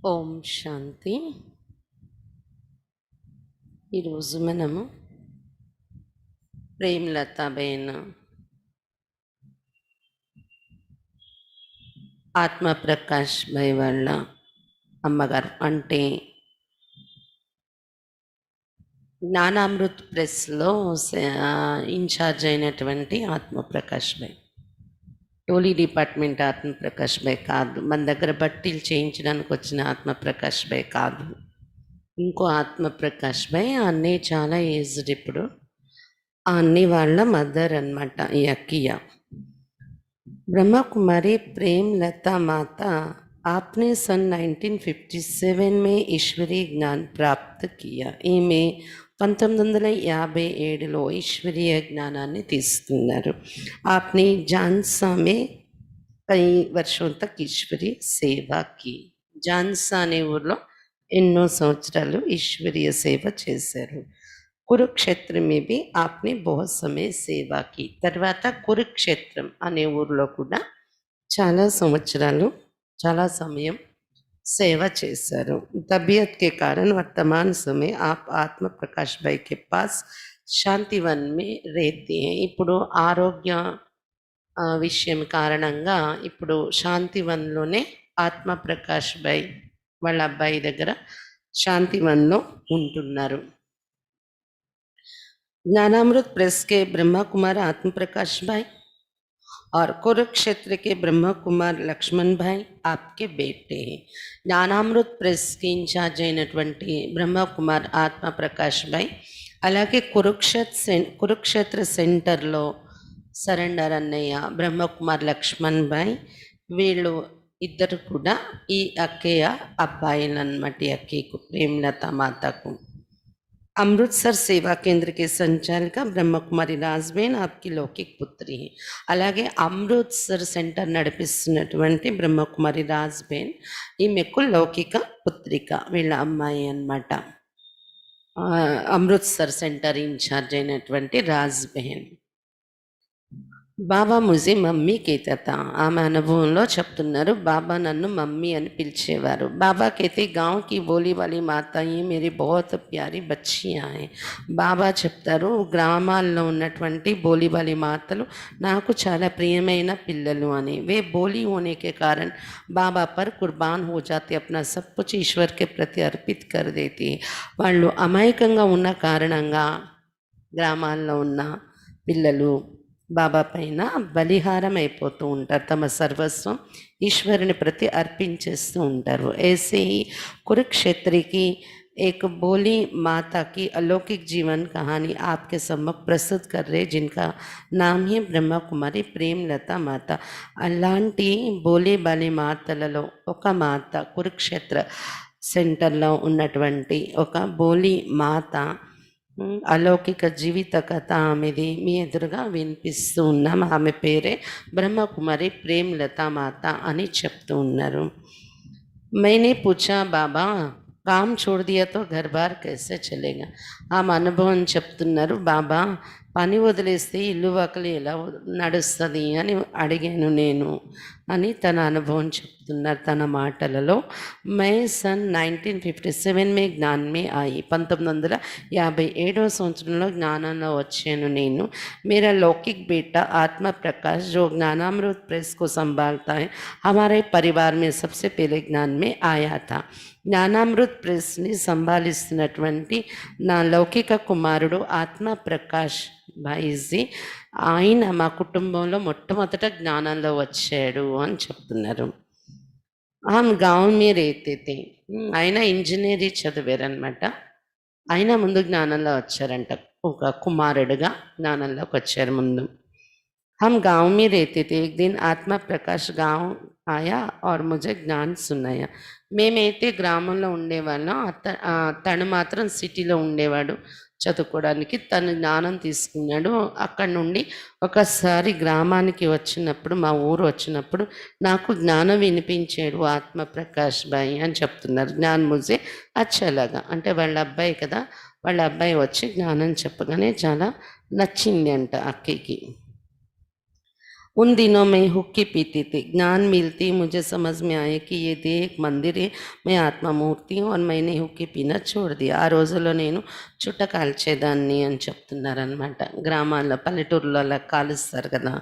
ఓం శాంతి. ఈరోజు మనము ప్రేమలతాబేన్ ఆత్మప్రకాష్ భాయ్ వాళ్ళ అమ్మగారు, అంటే జ్ఞానామృత్ ప్రెస్లో ఇన్ఛార్జ్ అయినటువంటి ఆత్మప్రకాష్ భాయ్. టోలీ డిపార్ట్మెంట్ ఆత్మప్రకాష్ భాయ్ కాదు, మన దగ్గర బట్టీలు చేయించడానికి వచ్చిన ఆత్మప్రకాష్ భాయ్ కాదు, ఇంకో ఆత్మప్రకాష్ భాయ్. ఆ అన్నయ్య చాలా ఏజ్డ్ ఇప్పుడు. ఆ అన్నయ్య వాళ్ళ మదర్ అన్నమాట ఈ అక్కయ్య. ब्रह्मा कुमारी प्रेम लता माता आपने सन 1957 में ईश्वरीय ज्ञान प्राप्त किया. ఈమె 1957లో ఈశ్వరీయ జ్ఞానాన్ని తీసుకున్నారు. आपने झांसा में कई वर्षों तक ईश्वरीय सेवा की. झांसा అనే ఊర్లో ఎన్నో సంవత్సరాలు ఈశ్వరీయ సేవ చేశారు. కురుక్షేత్రం में भी आपने बहुत समय సేవా की. తర్వాత కురుక్షేత్రం అనే ఊర్లో కూడా చాలా సంవత్సరాలు, చాలా సమయం సేవ చేశారు. तबीयत के कारण वर्तमान समय आप आत्म प्रकाश भाई के पास శాంతివన్ में रहते हैं. ఇప్పుడు ఆరోగ్య విషయం కారణంగా ఇప్పుడు శాంతివన్లోనే ఆత్మ ప్రకాష్ భాయ్ వాళ్ళ అబ్బాయి దగ్గర శాంతివన్లో ఉంటున్నారు. ज्ञानामृत प्रेस के ब्रह्मा कुमार आत्म प्रकाश भाई और कुरुक्षेत्र के ब्रह्मा कुमार लक्ष्मण भाई आपके बेटे हैं. జ్ఞానామృత్ ప్రెస్కి ఇన్ఛార్జ్ అయినటువంటి బ్రహ్మ కుమార్ ఆత్మ ప్రకాష్ భాయ్, అలాగే కురుక్షేత్ర సెంటర్లో సరెండర్ అన్నయ్య బ్రహ్మకుమార్ లక్ష్మణ్ భాయ్, వీళ్ళు ఇద్దరు కూడా ఈ అక్కయ్య అబ్బాయిలు అన్నమాట. ఈ అక్కయ్యకు ప్రేమలత మాతకు. अमृतसर सेवा केंद्र के संचालिका ब्रह्म कुमारी राजबेन आपकी लौकिक पुत्री है. అలాగే అమృత్సర్ సెంటర్ నడిపిస్తున్నటువంటి బ్రహ్మకుమారి రాజ్బేన్ ఈమెకు లౌకిక పుత్రిక, వీళ్ళ అమ్మాయి అన్నమాట. అమృత్సర్ సెంటర్ ఇన్ఛార్జ్ అయినటువంటి రాజ్బేన్. బాబా ముజే మమ్మీ కేతత. ఆమె అనుభవంలో చెప్తున్నారు, బాబా నన్ను మమ్మీ అని పిలిచేవారు. బాబా కేతే గాంవ్ కి బోలీ వాली మాతా ये मेरी बहुत प्यारी बच्चियां हैं. బాబా చెప్తారు, గ్రామాల్లో ఉన్నటువంటి బోలీ వాली మాతలు నాకు చాలా ప్రియమైన పిల్లలు అని. वे बोली होने के कारण बाबा पर कुर्बान हो जाते, अपना सब कुछ ईश्वर के प्रति अर्पित कर देती. వాళ్ళు అమాయకంగా ఉన్న కారణంగా గ్రామాల్లో ఉన్న పిల్లలు బాబా పైన బలిహారం అయిపోతూ ఉంటారు, తమ సర్వస్వం ఈశ్వరుని ప్రతి అర్పించేస్తూ ఉంటారు. ऐसे ही कुरुक्षेत्र की एक बोली माता की अलौकिक जीवन कहानी आपके सम्मुख प्रस्तुत कर रहे, जिनका नाम ही ब्रह्मा कुमारी प्रेमलता माता. అలాంటి బోలే బాలి మాతలలో ఒక మాత, కురుక్షేత్ర సెంటర్లో ఉన్నటువంటి ఒక బోలి మాత అలౌకిక జీవిత కథ ఆమెది మీ ఎదురుగా వినిపిస్తూ ఉన్నాం. ఆమె పేరే బ్రహ్మకుమారి ప్రేమలతా మాత అని చెప్తూ ఉన్నారు. मैंने पूछा बाबा काम छोड़ दिया तो घर बार कैसे चलेगा. ఆమె అనుభవం చెప్తున్నారు, బాబా పని వదిలేస్తే ఇల్లు వాకలి ఎలా నడుస్తుంది అని అడిగాను నేను అని తన అనుభవం చెప్తున్నారు తన మాటలలో. मै सन 1957 में ज्ञान में आई. 1957వ సంవత్సరంలో జ్ఞానంలో వచ్చాను నేను. मेरा लौकिक बेटा आत्मा प्रकाश जो ज्ञानामृत प्रेस को संभालता है, हमारे परिवार में सबसे पहले ज्ञान में आया था. జ్ఞానామృత్ ప్రెస్ని సంభాలిస్తున్నటువంటి నా లౌకిక కుమారుడు ఆత్మ ప్రకాష్ భాయిజీ, ఆయన మా కుటుంబంలో మొట్టమొదట జ్ఞానంలో వచ్చాడు అని చెప్తున్నారు. ఆమె గావ్ మీ రేతే, ఆయన ఇంజనీరింగ్ చదివారనమాట. ఆయన ముందు జ్ఞానంలో వచ్చారంట, ఒక కుమారుడుగా జ్ఞానంలోకి వచ్చారు ముందు. हम गांव में रहते थे. एक दिन आत्मा प्रकाश गांव आया और मुझे ज्ञान सुनाया. మేమైతే గ్రామంలో ఉండేవాళ్ళం, తను మాత్రం సిటీలో ఉండేవాడు చదువుకోవడానికి. తను జ్ఞానం తీసుకున్నాడు. అక్కడ నుండి ఒకసారి గ్రామానికి వచ్చినప్పుడు, మా ఊరు వచ్చినప్పుడు నాకు జ్ఞానం వినిపించాడు ఆత్మ ప్రకాష్ భాయ్ అని చెప్తున్నారు. జ్ఞాన్ ముజే అచ్చలాగా, అంటే వాళ్ళ అబ్బాయి కదా, వాళ్ళ అబ్బాయి వచ్చి జ్ఞానం చెప్పగానే చాలా నచ్చింది అంట అక్కకి. उन दिनों में हुक्की पीती थी। ज्ञान मिलती मुझे समझ में आया कि ये देह एक मंदिर है, मैं ఆత్మమూర్తి और मैंने హుక్కి పీना छोड़ दिया. ఆ రోజుల్లో నేను చుట్ట కాల్చేదాన్ని అని చెప్తున్నారనమాట. గ్రామాల్లో పల్లెటూరులో అలా కాలుస్తారు కదా.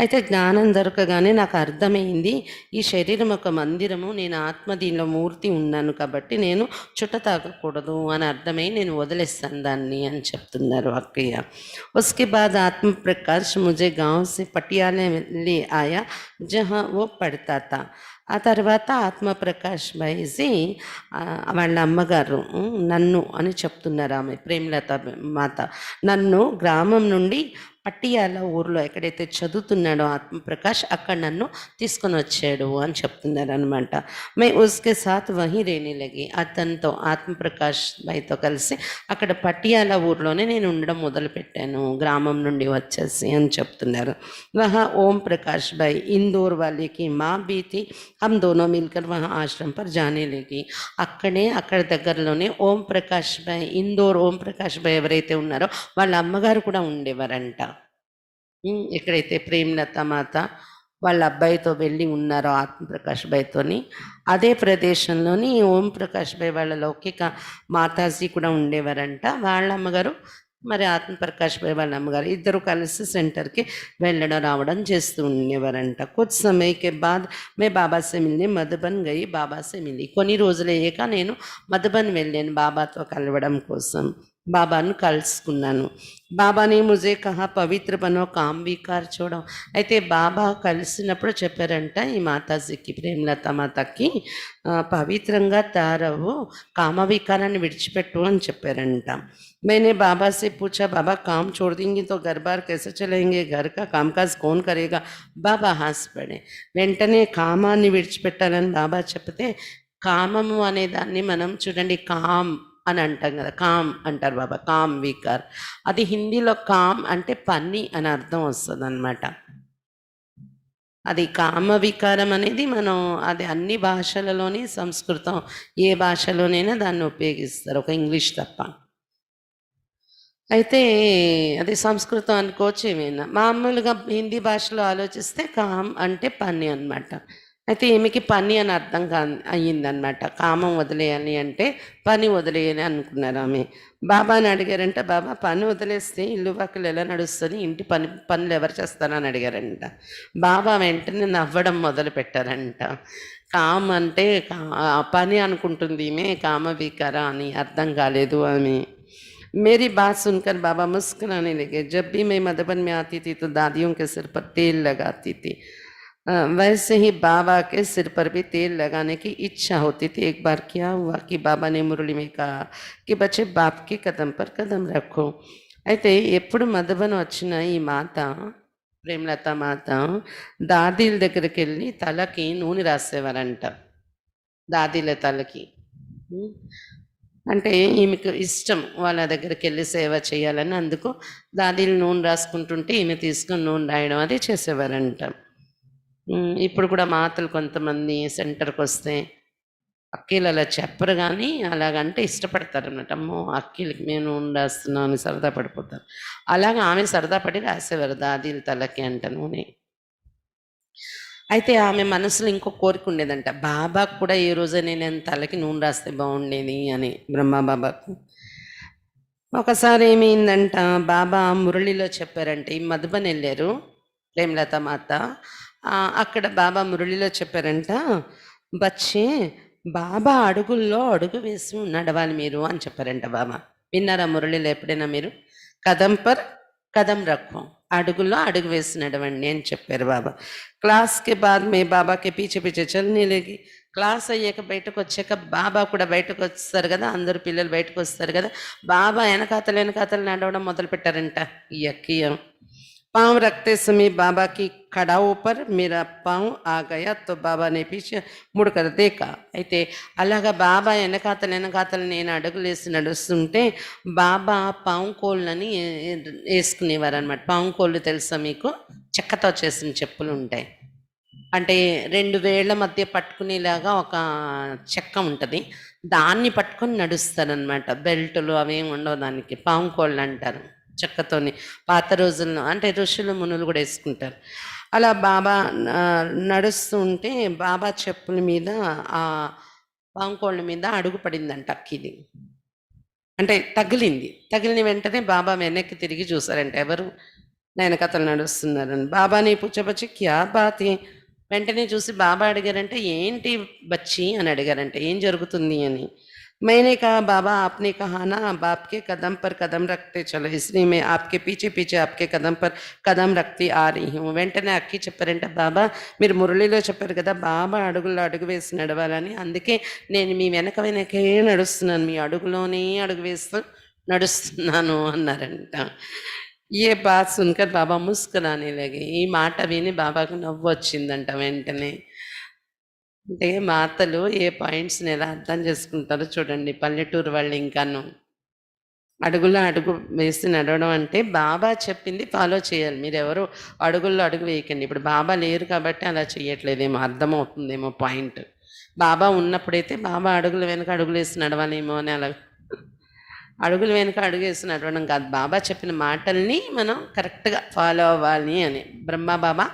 అయితే జ్ఞానం దొరకగానే నాకు అర్థమైంది, ఈ శరీరం ఒక మందిరము, నేను ఆత్మ దీనిలో మూర్తి ఉన్నాను కాబట్టి నేను చుట్ట తాగకూడదు అని అర్థమై నేను వదిలేస్తాను దాన్ని అని చెప్తున్నారు అక్కయ్య. उसके बाद आत्म प्रकाश मुझे गांव से पटियाला ले आया जहां वो पढ़ता था. ఆ తర్వాత ఆత్మప్రకాష్ బైజీ వాళ్ళ అమ్మగారు నన్ను అని చెప్తున్నారు, ఆమె ప్రేమలత మాత నన్ను గ్రామం నుండి పట్టియాల ఊర్లో ఎక్కడైతే చదువుతున్నాడో ఆత్మప్రకాష్ అక్కడ నన్ను తీసుకొని వచ్చాడు అని చెప్తున్నారు అనమాట. మే ఉస్కే సాత్ వహీ రేనే లగి, అతనితో ఆత్మప్రకాష్ బైతో కలిసి అక్కడ పట్టియాల ఊర్లోనే నేను ఉండడం మొదలుపెట్టాను గ్రామం నుండి వచ్చేసి అని చెప్తున్నారు. వహా ఓం ప్రకాష్ బై ఇందోర్ వాళ్ళకి మా బీతి हम दोनों मिलकर वहाँ आश्रम पर जाने लगी. అక్కడే అక్కడ దగ్గరలోనే ఓం ప్రకాష్ బై, ఇందోర్ ఓం ప్రకాష్ బై ఎవరైతే ఉన్నారో వాళ్ళ అమ్మగారు కూడా ఉండేవారంట. ఎక్కడైతే ప్రేమలత మాత వాళ్ళ అబ్బాయితో వెళ్ళి ఉన్నారో ఆత్మప్రకాష్ బైతోని, అదే ప్రదేశంలోని ఓం ప్రకాష్ బై వాళ్ళ లౌకిక మాతాజీ కూడా ఉండేవారంట. వాళ్ళ అమ్మగారు మరి ఆత్మప్రకాష్ బై వాళ్ళ అమ్మగారు ఇద్దరు కలిసి సెంటర్కి వెళ్ళడం రావడం చేస్తూ ఉండేవారంట. కుछ समय के बाद मैं बाबा से मिलने మధుబన్ గయి బాబా से మిలి. కొన్ని రోజులు అయ్యాక నేను మధుబన్ వెళ్ళాను బాబాతో కలవడం కోసం. బాబాను కలుసుకున్నాను. బాబాని ముజే కహా పవిత్ర బనో కామ్ వికార్ చూడం. అయితే బాబా కలిసినప్పుడు చెప్పారంట ఈ మాతాజీకి, ప్రేమలత మాతకి, పవిత్రంగా తయారవు, కామ వికారాన్ని విడిచిపెట్టు అని చెప్పారంట. मैंने बाबा से पूछा, बाबा काम छोड़ देंगे तो घर बार कैसे चलेंगे, घर का कामकाज कौन करेगा? బాబా హాస్ పడే. వెంటనే కామాన్ని విడిచిపెట్టాలని బాబా చెప్తే, కామము అనే దాన్ని మనం చూడండి కామ్ అని అంటాం కదా, కామ్ అంటారు బాబా, కామ్ వికార్. అది హిందీలో కామ్ అంటే పని అని అర్థం వస్తుంది అనమాట. అది కామ వికారం అనేది మనం అది అన్ని భాషలలోని, సంస్కృతం ఏ భాషలోనైనా దాన్ని ఉపయోగిస్తారు, ఒక ఇంగ్లీష్ తప్ప. అయితే అది సంస్కృతం అనుకోవచ్చు ఏమైనా. మామూలుగా హిందీ భాషలో ఆలోచిస్తే కామ్ అంటే పని అనమాట. అయితే ఈమెకి పని అని అర్థం అయ్యిందనమాట. కామం వదిలేయాలి అంటే పని వదిలేయాలి అనుకున్నారు ఆమె. బాబాని అడిగారంట, బాబా పని వదిలేస్తే ఇల్లు వాకిలు ఎలా నడుస్తుంది, ఇంటి పనులు ఎవరు చేస్తారని అడిగారంట. బాబా వెంటనే నవ్వడం మొదలు పెట్టారంట. కామ్ అంటే పని అనుకుంటుంది ఈమె, కామ వికార అని అర్థం కాలేదు ఆమె. मेरी बात सुनकर बाबा मुस्कुराने लगे. जब भी मैं मधुबन में आती थी तो दादियों के सिर पर तेल लगाती थी. वैसे ही बाबा के सिर पर भी तेल लगाने की इच्छा होती थी. एक बार क्या हुआ कि बाबा ने मुरली में कहा कि बच्चे बाप के कदम पर कदम रखो. అయితే ఎప్పుడు మధుబన్ వచ్చిన ఈ మాత, ప్రేమలత మాత, దాదీల దగ్గరికి వెళ్ళి తలకి నూనె రాసేవారంట, దాదీల తలకి. అంటే ఈమెకు ఇష్టం వాళ్ళ దగ్గరికి వెళ్ళి సేవ చేయాలని, అందుకు దాదీలు నూనె రాసుకుంటుంటే ఈమె తీసుకొని నూనె రాయడం అది చేసేవారంట. ఇప్పుడు కూడా మాతలు కొంతమంది సెంటర్కి వస్తే అక్కీలు అలా చెప్పరు, కానీ అలాగంటే ఇష్టపడతారు అన్నమాట. అమ్మో అక్కీలకి మేము నూనె రాస్తున్నాం అని సరదా పడిపోతారు. అలాగే ఆమె సరదా పడి రాసేవారు దాదీల తలకి అంట నూనె. అయితే ఆమె మనసులో ఇంకో కోరిక ఉండేదంట, బాబాకు కూడా ఏ రోజైనా నేను తలకి నూనె రాస్తే బాగుండేది అని, బ్రహ్మబాబాకు. ఒకసారి ఏమైందంట, బాబా మురళిలో చెప్పారంట, ఈ మధుబన్ వెళ్ళారు ప్రేమలత మాత, అక్కడ బాబా మురళిలో చెప్పారంట, బచ్చే బాబా అడుగుల్లో అడుగు వేసి నడవాలి మీరు అని చెప్పారంట బాబా. విన్నారా మురళిలో ఎప్పుడైనా మీరు? కదం పర్ కదం రఖో, అడుగుల్లో అడుగు వేసి నడవండి అని చెప్పారు బాబా. క్లాస్ కే బాద్ మే బాబా కే పీछे పీछे చల్నే లగి. క్లాస్ అయ్యాక బయటకు వచ్చాక బాబా కూడా బయటకు వస్తారు కదా, అందరు పిల్లలు బయటకు వస్తారు కదా, బాబా వెనకాతలు నడవడం మొదలు పెట్టారంట. యక్కియం पाँव रखते समय बाबा की खड़ाओं पर मेरा पाँव आ गया तो बाबा ने पीछे मुड़कर देखा. అయితే అలాగా బాబా వెనకాతలు నేను అడుగులేసి నడుస్తుంటే బాబా పాము కోళ్ళని వేసుకునేవారు అనమాట. పాము కోళ్ళు తెలుసా మీకు? చెక్కతో చేసిన చెప్పులు ఉంటాయి, అంటే 2 వేళ్ల మధ్య పట్టుకునేలాగా ఒక చెక్క ఉంటుంది, దాన్ని పట్టుకొని నడుస్తారనమాట. బెల్టులు అవేం ఉండవు దానికి, పాము కోళ్ళు అంటారు చెక్కతోని. పాత రోజుల్లో అంటే ఋషులు మునులు కూడా వేసుకుంటారు. అలా బాబా నడుస్తూ ఉంటే బాబా చెప్పుల మీద ఆ పాంకోళ్ళ మీద అడుగు పడిందంట అక్కిది. అంటే తగిలింది. తగిలిన వెంటనే బాబా వెనక్కి తిరిగి చూసారంట. ఎవరు? నా వెనకాతల నడుస్తున్నారని. బాబాని పూచబచ్చి క్యా బాత్ హై? వెంటనే చూసి బాబా అడిగారంటే, ఏంటి బచ్చి అని అడిగారంట. ఏం జరుగుతుంది అని. मैंने कहा बाबा आपने कहा ना आप आपके कदम पर कदम रखते चलो, इसलिए मैं आपके पीछे पीछे आपके कदम पर కదం రక్తి ఆ రही हूँ. వెంటనే అక్కి చెప్పారంట, బాబా మీరు మురళిలో చెప్పారు కదా బాబా అడుగుల్లో అడుగు వేసి నడవాలని, అందుకే నేను మీ వెనక వెనకే నడుస్తున్నాను, మీ అడుగులోనే అడుగు వేస్తూ నడుస్తున్నాను అన్నారంట. ఏ బాత్ సున్కర్ బాబా ముస్కురానే లగే. ఈ మాట విని బాబాకు నవ్వు వచ్చిందంట వెంటనే. అంటే మాతలు ఏ పాయింట్స్‌ని ఎలా అర్థం చేసుకుంటారో చూడండి. పల్లెటూరు వాళ్ళు ఇంకాను. అడుగులో అడుగు వేసి నడవడం అంటే బాబా చెప్పింది ఫాలో చేయాలి. మీరెవరు అడుగుల్లో అడుగు వేయకండి. ఇప్పుడు బాబా లేరు కాబట్టి అలా చేయట్లేదేమో, అర్థమవుతుందేమో పాయింట్. బాబా ఉన్నప్పుడైతే బాబా అడుగుల వెనక అడుగులేసి నడవాలేమో అని అలా అడుగుల వెనక అడుగేసి నడవడం కాదు. బాబా చెప్పిన మాటల్ని మనం కరెక్ట్‌గా ఫాలో అవ్వాలి అని. బ్రహ్మ బాబా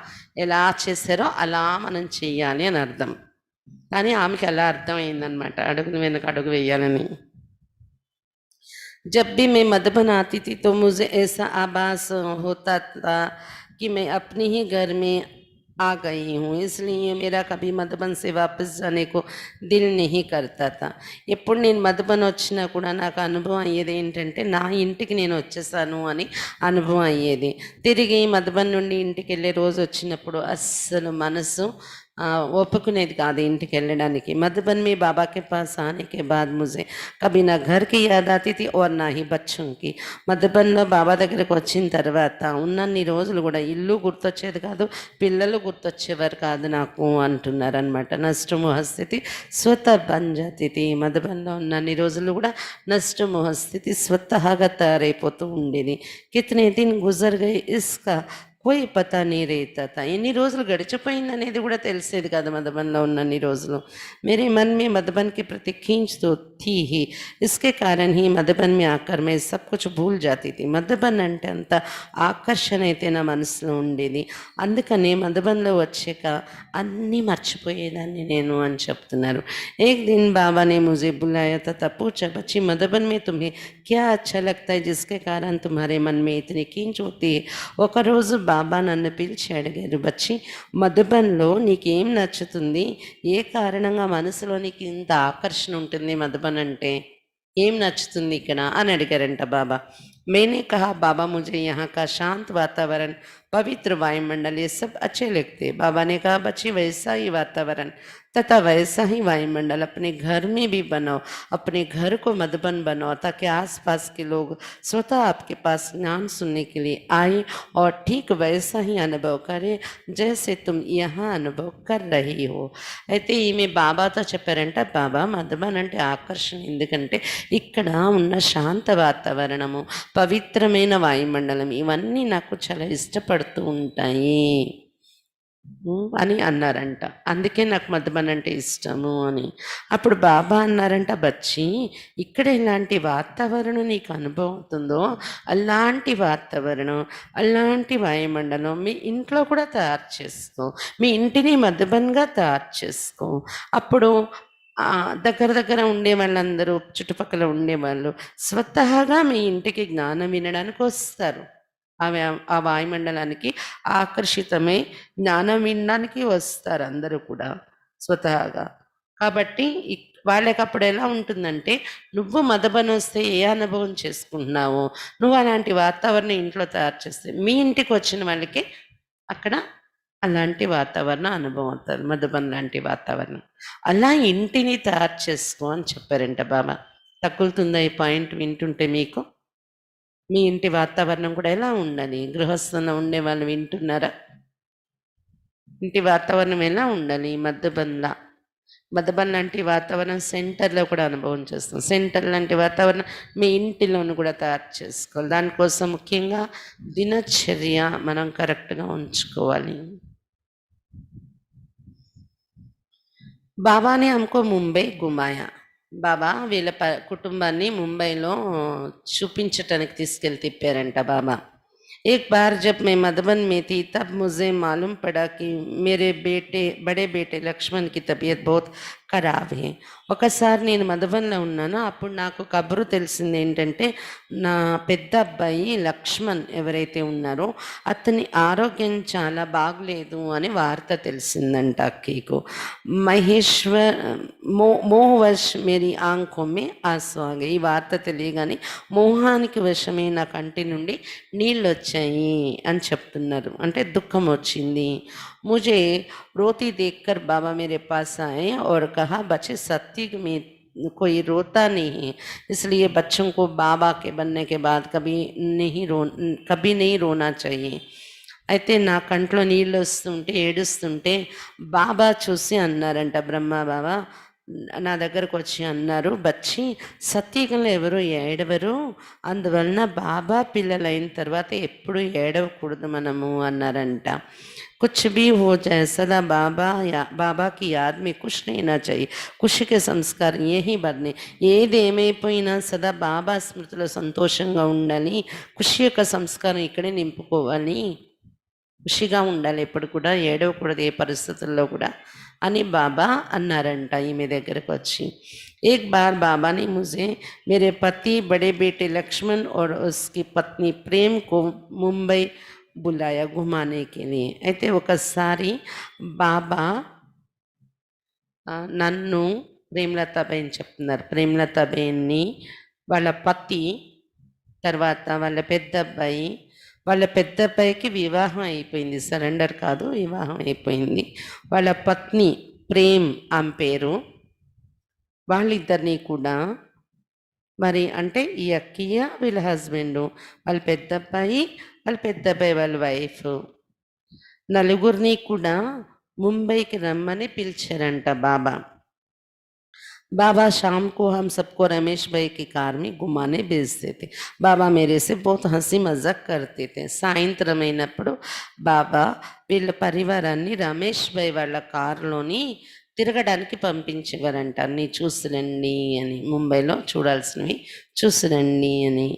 ఎలా చేశారో అలా మనం చెయ్యాలి అని అర్థం. కానీ ఆమెకి అలా అర్థమైందనమాట. అడుగుల వెనక అడుగు వేయాలని. जब भी मैं मधुबन आती थी तो मुझे ऐसा आभास होता था कि मैं अपने ही घर में आ गई हूँ, इसलिए मेरा कभी मधुबन से वापस जाने को दिल नहीं करता था. ఎప్పుడు నేను మధుబన్ వచ్చినా కూడా నాకు అనుభవం అయ్యేది ఏంటంటే నా ఇంటికి నేను వచ్చేసాను అని అనుభవం అయ్యేది. తిరిగి మధుబన్ నుండి ఇంటికి వెళ్ళే రోజు వచ్చినప్పుడు అస్సలు మనసు ఒప్పుకునేది కాదు ఇంటికి వెళ్ళడానికి. మధుబన్ में बाबा के पास आने के बाद मुझे कभी ना घर की याद आती थी और ना ही बच्चों की. మధుబన్లో బాబా దగ్గరకు వచ్చిన తర్వాత ఉన్నన్ని రోజులు కూడా ఇల్లు గుర్తొచ్చేది కాదు, పిల్లలు గుర్తొచ్చేవారు కాదు నాకు అంటున్నారనమాట. నష్టమోహ స్థితి స్వతः బన్ జాతి థీ. మధుబన్లో ఉన్నన్ని రోజులు కూడా నష్టమోహ స్థితి స్వతహాగా తయారైపోతూ ఉండేది. కితనే దిన్ గుజర్ గయే ఇస్కా कोई पता नहीं रहता था. ఎన్ని రోజులు గడిచిపోయిందనేది కూడా తెలిసేది కాదు మధుబన్లో ఉన్నన్ని రోజులు. मेरे मन में मधुबन के प्रति खींच तो थी ही, इसके कारण ही मधुबन में आकर मैं सब कुछ भूल जाती थी. మధుబన్ అంటే అంత ఆకర్షణ అయితే నా మనసులో ఉండేది, అందుకనే మధుబన్లో వచ్చాక అన్నీ మర్చిపోయేదాన్ని నేను అని చెప్తున్నారు. एक दिन बाबा ने मुझे बुलाया तथा पूछा, बच्ची मधुबन में तुम्हें क्या अच्छा लगता है जिसके कारण तुम्हारे मन में इतनी खींच होती है. ఒకరోజు బాబా నన్ను పిలిచి అడిగారు, బచ్చి మధుబన్లో నీకేం నచ్చుతుంది, ఏ కారణంగా మనసులో నీకు ఇంత ఆకర్షణ ఉంటుంది మధుబన్ అంటే, ఏం నచ్చుతుంది ఇక్కడ అని అడిగారంట బాబా. मैंने कहा बाबा मुझे यहाँ का शांत वातावरण, पवित्र वायुमंडल ये सब अच्छे लगते. बाबा ने कहा बच्ची वैसा ही वातावरण तथा वैसा ही वायुमंडल अपने घर में भी बनाओ, अपने घर को मधुबन बनाओ ताकि आसपास के लोग स्वतः आपके पास ज्ञान सुनने के लिए आए और ठीक वैसा ही अनुभव करें जैसे तुम यहाँ अनुभव कर रही हो. అయితే ఈమె బాబాతో చెప్పారంట, బాబా మధుబన్ అంటే ఆకర్షణ ఎందుకంటే ఇక్కడ ఉన్న శాంత వాతావరణము, పవిత్రమైన వాయుమండలం ఇవన్నీ నాకు చాలా ఇష్టపడుతూ ఉంటాయి అని అన్నారంట. అందుకే నాకు మధుబన్ అంటే ఇష్టము అని. అప్పుడు బాబా అన్నారంట, బచ్చి ఇక్కడ ఎలాంటి వాతావరణం నీకు అనుభవం అవుతుందో అలాంటి వాతావరణం, అలాంటి వాయుమండలం మీ ఇంట్లో కూడా తయారు చేసుకో, మీ ఇంటిని మధుబన్గా తయారు చేసుకో. అప్పుడు దగ్గర దగ్గర ఉండే వాళ్ళందరూ చుట్టుపక్కల ఉండేవాళ్ళు స్వతహాగా మీ ఇంటికి జ్ఞానం వినడానికి వస్తారు. ఆ వాయుమండలానికి ఆకర్షితమై జ్ఞానం వినడానికి వస్తారు అందరూ కూడా స్వతహాగా. కాబట్టి వాళ్ళకి అప్పుడు ఎలా ఉంటుందంటే, నువ్వు మధుబన్ వస్తే ఏ అనుభవం చేసుకుంటున్నావో, నువ్వు అలాంటి వాతావరణం ఇంట్లో తయారు చేస్తే మీ ఇంటికి వచ్చిన వాళ్ళకి అక్కడ అలాంటి వాతావరణ అనుభవం అవుతుంది, మధుబన్ లాంటి వాతావరణం. అలా ఇంటిని తయారు చేసుకో అని చెప్పారంట బాబా. తగులుతుందా ఈ పాయింట్ వింటుంటే మీకు? మీ ఇంటి వాతావరణం కూడా ఎలా ఉండాలి? గృహస్థంలో ఉండే వాళ్ళు వింటున్నారా? ఇంటి వాతావరణం ఎలా ఉండాలి? మధుబన్ లాంటి వాతావరణం సెంటర్లో కూడా అనుభవం చేస్తాం. సెంటర్ లాంటి వాతావరణం మీ ఇంటిలోను కూడా తయారు చేసుకోవాలి. దానికోసం ముఖ్యంగా దినచర్య మనం కరెక్ట్గా ఉంచుకోవాలి. బాబానే హమ్కో ముంబై గుమాయా. బాబా వీళ్ళ కుటుంబాన్ని ముంబైలో చూపించటానికి తిప్పారంట బాబా. एक बार जब मैं मधुबन में थी तब मुझे मालूम पड़ा कि मेरे बड़े बेटे लक्ष्मण की तबीयत बहुत ఖరాబ్ है ఒకసారి నేను మధుబన్లో ఉన్నాను. అప్పుడు నాకు కబురు తెలిసింది ఏంటంటే నా పెద్ద అబ్బాయి లక్ష్మణ్ ఎవరైతే ఉన్నారో అతని ఆరోగ్యం చాలా బాగలేదు అని వార్త తెలిసిందంట అక్కీకు. మహేశ్వర్ మోహవశ్ మేరీ ఆంఖో మే ఆంసూ ఆ గయి. ఈ వార్త తెలియగానే మోహానికి వశమే నా కంటి నుండి నీళ్ళు వచ్చాయి అని చెప్తున్నారు. అంటే దుఃఖం వచ్చింది. मुझे रोती देखकर बाबा मेरे पास आए और कहा बच्चे सत्य में कोई रोता नहीं है, इसलिए बच्चों को बाबा के बनने के बाद कभी नहीं रोना चाहिए. అయితే నా కంట్లో నీళ్ళు వస్తుంటే ఏడుస్తుంటే బాబా చూసి అన్నారంట, బ్రహ్మ బాబా నా దగ్గరకు వచ్చి అన్నారు, బచ్చి సత్యకంలో ఎవరు ఏడవరు, అందువలన బాబా పిల్లలైన తర్వాత ఎప్పుడు ఏడవకూడదు మనము అన్నారంట. कुछ भी हो जाए सदा बाबा की याद में कुछ नहीं ना चाहिए. खुशी के संस्कार यही बरने. ఏదేమైపోయినా సదా బాబా స్మృతిలో సంతోషంగా ఉండాలి. ఖుషి యొక్క సంస్కారం ఇక్కడే నింపుకోవాలి. ఖుషిగా ఉండాలి, ఎప్పుడు కూడా ఏడవకూడదు ఏ పరిస్థితుల్లో కూడా అని బాబా అన్నారంట ఈమె దగ్గరకు వచ్చి. एक बार बाबा ने मुझे मेरे पति बड़े बेटे लक्ष्मण और उसकी पत्नी प्रेम को मुंबई बुलाया घुमाने के लिए. అయితే ఒకసారి బాబా నన్ను ప్రేమలతాబేన్ చెప్తున్నారు, ప్రేమలతాబేన్ని వాళ్ళ పతి తర్వాత వాళ్ళ పెద్ద అబ్బాయికి వివాహం అయిపోయింది, సరెండర్ కాదు వివాహం అయిపోయింది. వాళ్ళ పత్ని ప్రేమ్ ఆమె పేరు. వాళ్ళిద్దరినీ కూడా మరి అంటే ఈ అక్కయ్య వీళ్ళ హస్బెండు, వాళ్ళ పెద్ద అబ్బాయి వాళ్ళ వైఫ్ నలుగురిని కూడా ముంబైకి రమ్మని పిలిచారంట బాబా. बाबा शाम को हम सबको रमेश भाई की कार में घुमाने भेजते थे. బాబా मेरे से बहुत हंसी मजाक करते थे. సాయంత్రం అయినప్పుడు బాబా వీళ్ళ పరివారాన్ని రమేష్ భాయ్ వాళ్ళ కారులోని తిరగడానికి పంపించేవారంట. అన్నీ చూసిరండి అని, ముంబైలో చూడాల్సినవి చూసిరండి అని.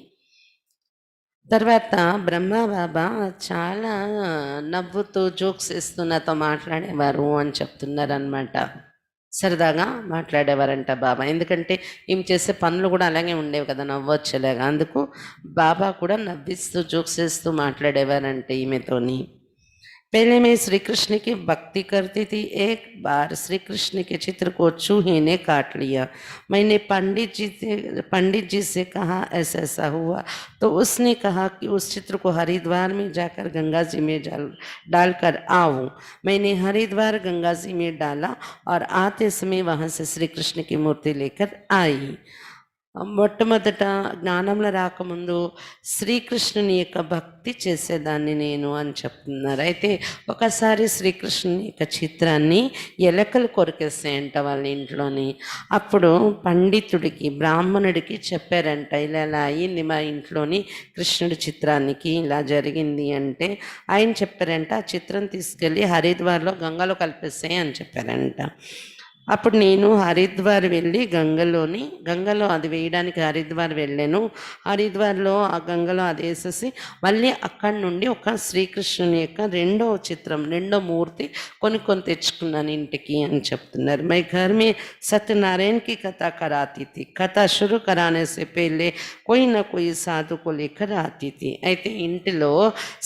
తర్వాత బ్రహ్మ బాబా చాలా నవ్వుతూ జోక్స్ వేస్తూ నాతో మాట్లాడేవారు అని చెప్తున్నారు అనమాట. సరదాగా మాట్లాడేవారంట బాబా. ఎందుకంటే ఈమె చేసే పనులు కూడా అలాగే ఉండేవి కదా, నవ్వొచ్చేలాగా. అందుకు బాబా కూడా నవ్విస్తూ జోక్స్ వేస్తూ మాట్లాడేవారంట ఈమెతోని. पहले मैं श्री कृष्ण की भक्ति करती थी. एक बार श्री कृष्ण के चित्र को चूहे ने काट लिया. मैंने पंडित जी से कहा ऐसा ऐसा हुआ. तो उसने कहा कि उस चित्र को हरिद्वार में जाकर गंगा जी में डालकर आओ. मैंने हरिद्वार गंगा जी में डाला और आते समय वहाँ से श्री कृष्ण की मूर्ति लेकर आई. మొట్టమొదట జ్ఞానంలో రాకముందు శ్రీకృష్ణుని యొక్క భక్తి చేసేదాన్ని నేను అని చెప్తున్నారు. అయితే ఒకసారి శ్రీకృష్ణుని యొక్క చిత్రాన్ని ఎలకలు కొరికేస్తాయంట వాళ్ళ ఇంట్లోని. అప్పుడు పండితుడికి బ్రాహ్మణుడికి చెప్పారంట, ఇలా ఇలా అయ్యింది మా ఇంట్లోని కృష్ణుడి చిత్రానికి ఇలా జరిగింది అంటే ఆయన చెప్పారంట, ఆ చిత్రం తీసుకెళ్ళి హరిద్వార్లో గంగలో కలిపేస్తాయి అని చెప్పారంట. అప్పుడు నేను హరిద్వార్ వెళ్ళి గంగలో అది వేయడానికి హరిద్వార్ వెళ్ళాను. హరిద్వార్లో ఆ గంగలో అది వేసేసి మళ్ళీ అక్కడి నుండి ఒక శ్రీకృష్ణుని యొక్క రెండో మూర్తి కొని తెచ్చుకున్నాను ఇంటికి అని చెప్తున్నారు. మై घर में सत्यनारायण की कथा कराती थी. कथा शुरू कराने से पहले कोई ना कोई साधु को लेकर आती थी. అయితే ఇంటిలో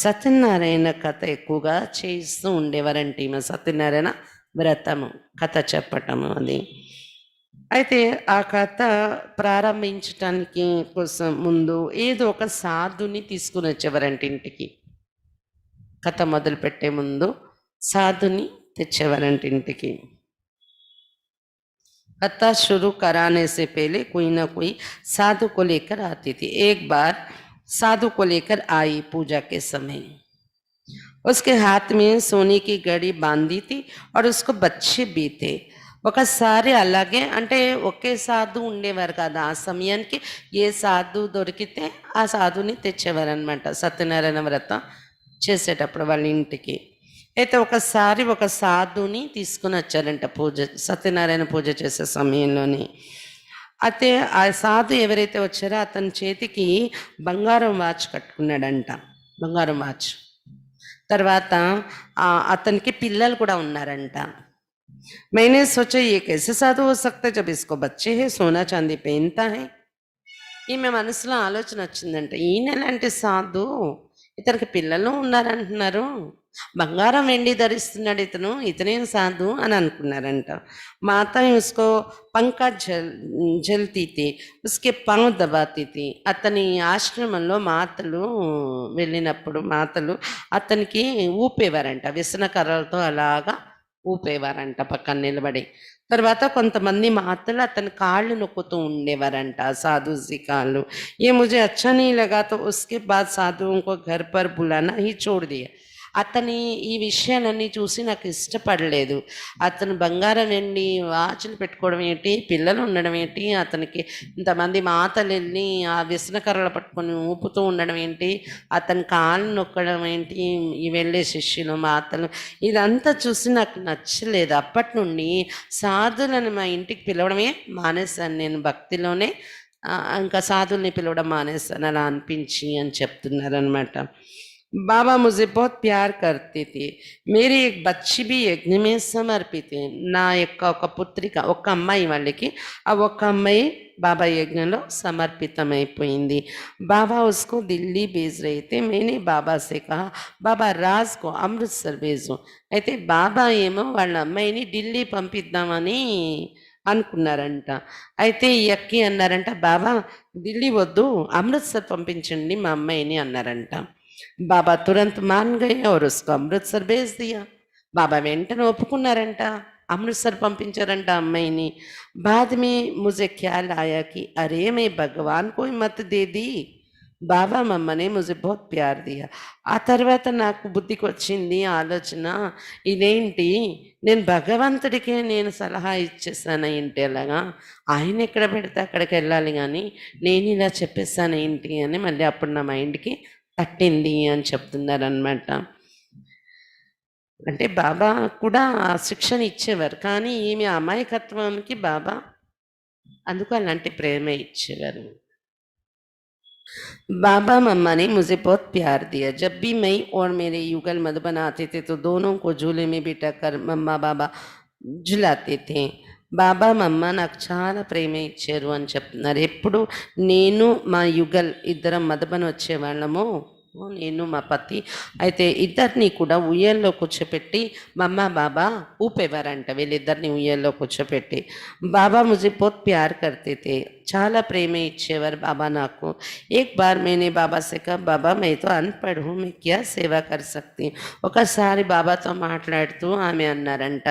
సత్యనారాయణ కథ ఎక్కువగా చేయిస్తూ ఉండేవారంటే ఈమె సత్యనారాయణ వ్రతము కథ చెప్పటము అది. అయితే ఆ కథ ప్రారంభించటానికి కోసం ముందు ఏదో ఒక సాధుని తీసుకుని వచ్చేవారంటే ఇంటికి. కథ మొదలు పెట్టే ముందు సాధుని తెచ్చేవారంటే ఇంటికి. कथा शुरू कराने से पहले कोई ना कोई साधु को लेकर आती थी. एक बार साधु को लेकर आई पूजा के समय. उसके हाथ में सोने की घड़ी बांधी थी और उसको बच्चे भी थे. ఒకసారి అలాగే అంటే ఒకే సాధు ఉండేవారు కదా ఆ సమయానికి. ఏ సాధు దొరికితే ఆ సాధుని తెచ్చేవారనమాట సత్యనారాయణ వ్రతం చేసేటప్పుడు వాళ్ళ ఇంటికి. అయితే ఒకసారి ఒక సాధుని తీసుకుని వచ్చారంట సత్యనారాయణ పూజ చేసే సమయంలోని. అయితే ఆ సాధు ఎవరైతే వచ్చారో అతని చేతికి బంగారం వాచ్ కట్టుకున్నాడంట. బంగారం వాచ్. తర్వాత అతనికి పిల్లలు కూడా ఉన్నారంట. मैंने सोचा ये कैसे साधु हो सकता है जब इसको बच्चे हैं, सोना चांदी पहनता है. ఈమె మనసులో ఆలోచన వచ్చిందంట, ఈయన ఎలాంటి సాధు, ఇతనికి పిల్లలు ఉన్నారంటున్నారు, బంగారం వెండి ధరిస్తున్నాడు ఇతను, ఇతనేం సాధు అని అనుకున్నారంట. మాత ఉస్కో పంకా జల్తీ థీ, ఉస్కే పావు దబాతీ థీ. అతని ఆశ్రమంలో మాతలు వెళ్ళినప్పుడు మాతలు అతనికి ఊపేవారంట, వ్యసన కర్రలతో అలాగా ఊపేవారంట పక్కన నిలబడి. తర్వాత కొంతమంది మాతలు అతని కాళ్ళు నొక్కుతూ ఉండేవారంట, సాధు जी కాళ్ళు. ये मुझे अच्छा नहीं लगा तो उसके बाद साधुओं को घर पर बुलाना ही छोड़ दिया. అతని ఈ విషయాలన్నీ చూసి నాకు ఇష్టపడలేదు. అతను బంగారం వెండి వాచులు పెట్టుకోవడం ఏంటి, పిల్లలు ఉండడం ఏంటి, అతనికి ఇంతమంది మాతలు వెళ్ళి ఆ వ్యసనకర్రలు పట్టుకొని ఊపుతూ ఉండడం ఏంటి, అతని కాళ్ళు నొక్కడం ఏంటి, ఈ వెళ్ళే శిష్యులు మాతలు, ఇదంతా చూసి నాకు నచ్చలేదు. అప్పటి నుండి సాధులను మా ఇంటికి పిలవడమే మానేశాను నేను, భక్తిలోనే ఇంకా సాధుల్ని పిలవడం మానేశాను అలా అనిపించి అని చెప్తున్నారనమాట. बाबा मुझे बहुत प्यार करते थे. मेरी एक बच्ची भी यज्ञ में समर्पित है. నా యొక్క ఒక పుత్రిక, ఒక అమ్మాయి వాళ్ళకి, ఆ ఒక్క అమ్మాయి బాబా యజ్ఞంలో సమర్పితమైపోయింది. బాబా उसको दिल्ली भेज रहे थे. मैंने बाबा से कहा बाबा राज को अमृतसर भेजो. అయితే బాబా ఏమో వాళ్ళ అమ్మాయిని ఢిల్లీ పంపిద్దామని అనుకున్నారంట. అయితే ఈ అక్కి అన్నారంట, బాబా ఢిల్లీ వద్దు, అమృత్సర్ పంపించండి మా అమ్మాయిని అన్నారంట. బాబా तुरंत मान गए और उसको अमृतसर भेज दिया. బాబా వెంటనే ఒప్పుకున్నారంట, అమృత్సర్ పంపించారంట అమ్మాయిని. बाद में मुझे ख्याल आया कि अरे मैं भगवान को ही मत दे दी, బాబా మమ్మనే ముझे बहुत प्यार दिया. ఆ తర్వాత నాకు బుద్ధికి వచ్చింది ఆలోచన, ఇదేంటి నేను భగవంతుడికే నేను సలహా ఇచ్చేసాను ఏంటి అలాగా, ఆయన ఎక్కడ పెడితే అక్కడికి వెళ్ళాలి కానీ నేను ఇలా చెప్పేసాను ఏంటి అని మళ్ళీ అప్పుడు నా మైండ్కి తట్టింది అని చెప్తున్నారనమాట. అంటే బాబా కూడా శిక్షణ ఇచ్చేవారు, కానీ ఈమె అమాయకత్వానికి బాబా అందుకు అలాంటి ప్రేమ ఇచ్చేవారు. बाबा मम्मा ने मुझे बहुत प्यार दिया. जब भी मैं और मेरे युगल मधुबन आते थे तो दोनों को झूले में बिठा कर मम्मा बाबा झुलाते थे. బాబా మమ్మ నాకు చాలా ప్రేమ ఇచ్చారు అని చెప్తున్నారు. ఎప్పుడు నేను మా యుగల్ ఇద్దరం మధుబన్ వచ్చేవాళ్ళము, నేను మా పతి, అయితే ఇద్దరిని కూడా ఉయ్యాల్లో కూర్చోపెట్టి మమ్మ బాబా ఊపేవారంట, వీళ్ళిద్దరిని ఉయ్యాల్లో కూర్చోపెట్టి. బాబా ముझे बहुत प्यार करते थे, చాలా ప్రేమ ఇచ్చేవారు బాబా నాకు. एक बार मैंने बाबा से कहा बाबा मैं तो अनपढ़ हूँ, मैं क्या सेवा कर सकती. ఒకసారి బాబాతో మాట్లాడుతూ ఆమె అన్నారంట,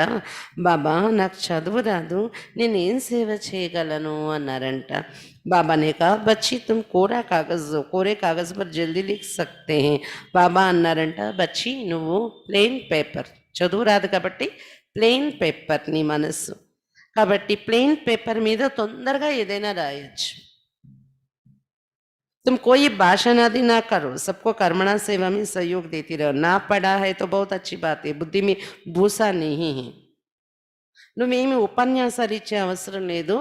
బాబా నాకు చదువు రాదు, నేనేం సేవ చేయగలను అన్నారంట. बाबा ने कहा बच्ची तुम कोरा कागज दो, कोरे कागज पर जल्दी लिख सकते हैं. బాబా అన్నారంట, బచ్చి నువ్వు ప్లెయిన్ పేపర్, చదువు రాదు కాబట్టి ప్లెయిన్ పేపర్ నీ మనస్సు కాబట్టి ప్లెయిన్ పేపర్ మీద తొందరగా ఏదైనా రాయొచ్చు. तुम कोई भाषण आदि ना करो, सबको कर्मणा सेवा में सहयोग देती रहो. ना पढ़ा है तो बहुत अच्छी बात है, बुद्धि में भूसा नहीं है. నువ్వేమి ఉపన్యాసాలు ఇచ్చే అవసరం లేదు,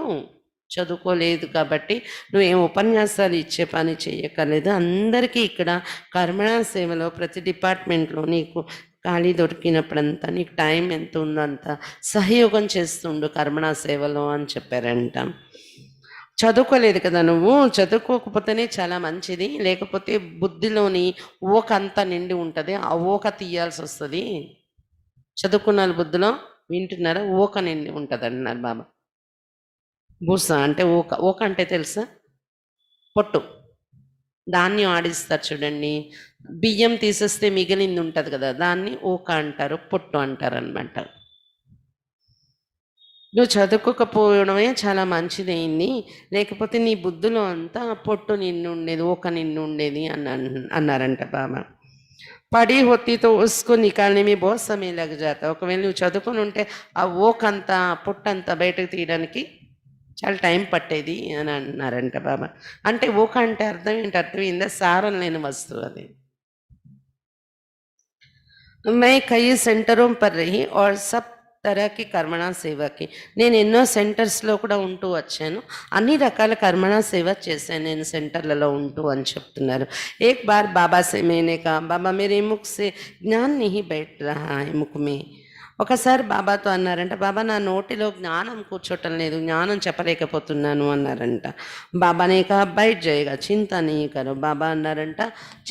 చదువుకోలేదు కాబట్టి నువ్వేం ఉపన్యాసాలు ఇచ్చే పని చేయక్కర్లేదు. అందరికీ ఇక్కడ కర్మణా సేవలో ప్రతి డిపార్ట్మెంట్లో నీకు ఖాళీ దొరికినప్పుడంతా నీకు టైం ఎంత ఉందో అంత సహయోగం చేస్తుండు కర్మణా సేవలో అని చెప్పారంట. చదువుకోలేదు కదా నువ్వు, చదువుకోకపోతేనే చాలా మంచిది, లేకపోతే బుద్ధిలోని ఓక అంతా నిండి ఉంటుంది, ఆ ఓక తీయాల్సి వస్తుంది. చదువుకున్న బుద్ధిలో వింటున్నారా, ఓక నిండి ఉంటుంది అన్నారు బాబా. బూస అంటే ఓక, ఓక అంటే తెలుసా, పొట్టు, ధాన్యం ఆడిస్తారు చూడండి, బియ్యం తీసేస్తే మిగిలింది ఉంటుంది కదా, దాన్ని ఓక అంటారు, పొట్టు అంటారు అనమాట. నువ్వు చదువుకోకపోవడమే చాలా మంచిదైంది, లేకపోతే నీ బుద్ధిలో అంతా పొట్టు నిన్ను ఉండేది, ఓక నిన్ను ఉండేది అన్నారంట బాబా. పడి होती तो उसको निकालने में बहुत समय लग जाता. ఒకవేళ నువ్వు చదువుకొని ఉంటే ఆ ఓకంతా పొట్టంతా బయటకు తీయడానికి చాలా టైం పట్టేది అని అన్నారంట బాబా. అంటే ఓక అంటే అర్థం ఏంటి, అర్థమైందా, సారం లేని వస్తువు అది. मैं कई सेंटरों पर रही और सब తరహకి కర్మణా సేవకి నేను ఎన్నో సెంటర్స్లో కూడా ఉంటూ వచ్చాను. అన్ని రకాల కర్మణా సేవ చేశాను నేను సెంటర్లలో ఉంటూ అని చెప్తున్నారు. ఏక్ బార్ బాబా సే మేనే కహా, బాబా మేరే ముఖ్ సే జ్ఞాన్ నహీ బైఠ్ రహా హై ముఖ్ మే. ఒకసారి బాబాతో అన్నారంట, బాబా నా నోటిలో జ్ఞానం కూర్చోటం లేదు, జ్ఞానం చెప్పలేకపోతున్నాను అన్నారంట. బాబానే కహా బైఠ్ జాయేగా చింత నీ కరో. బాబా అన్నారంట,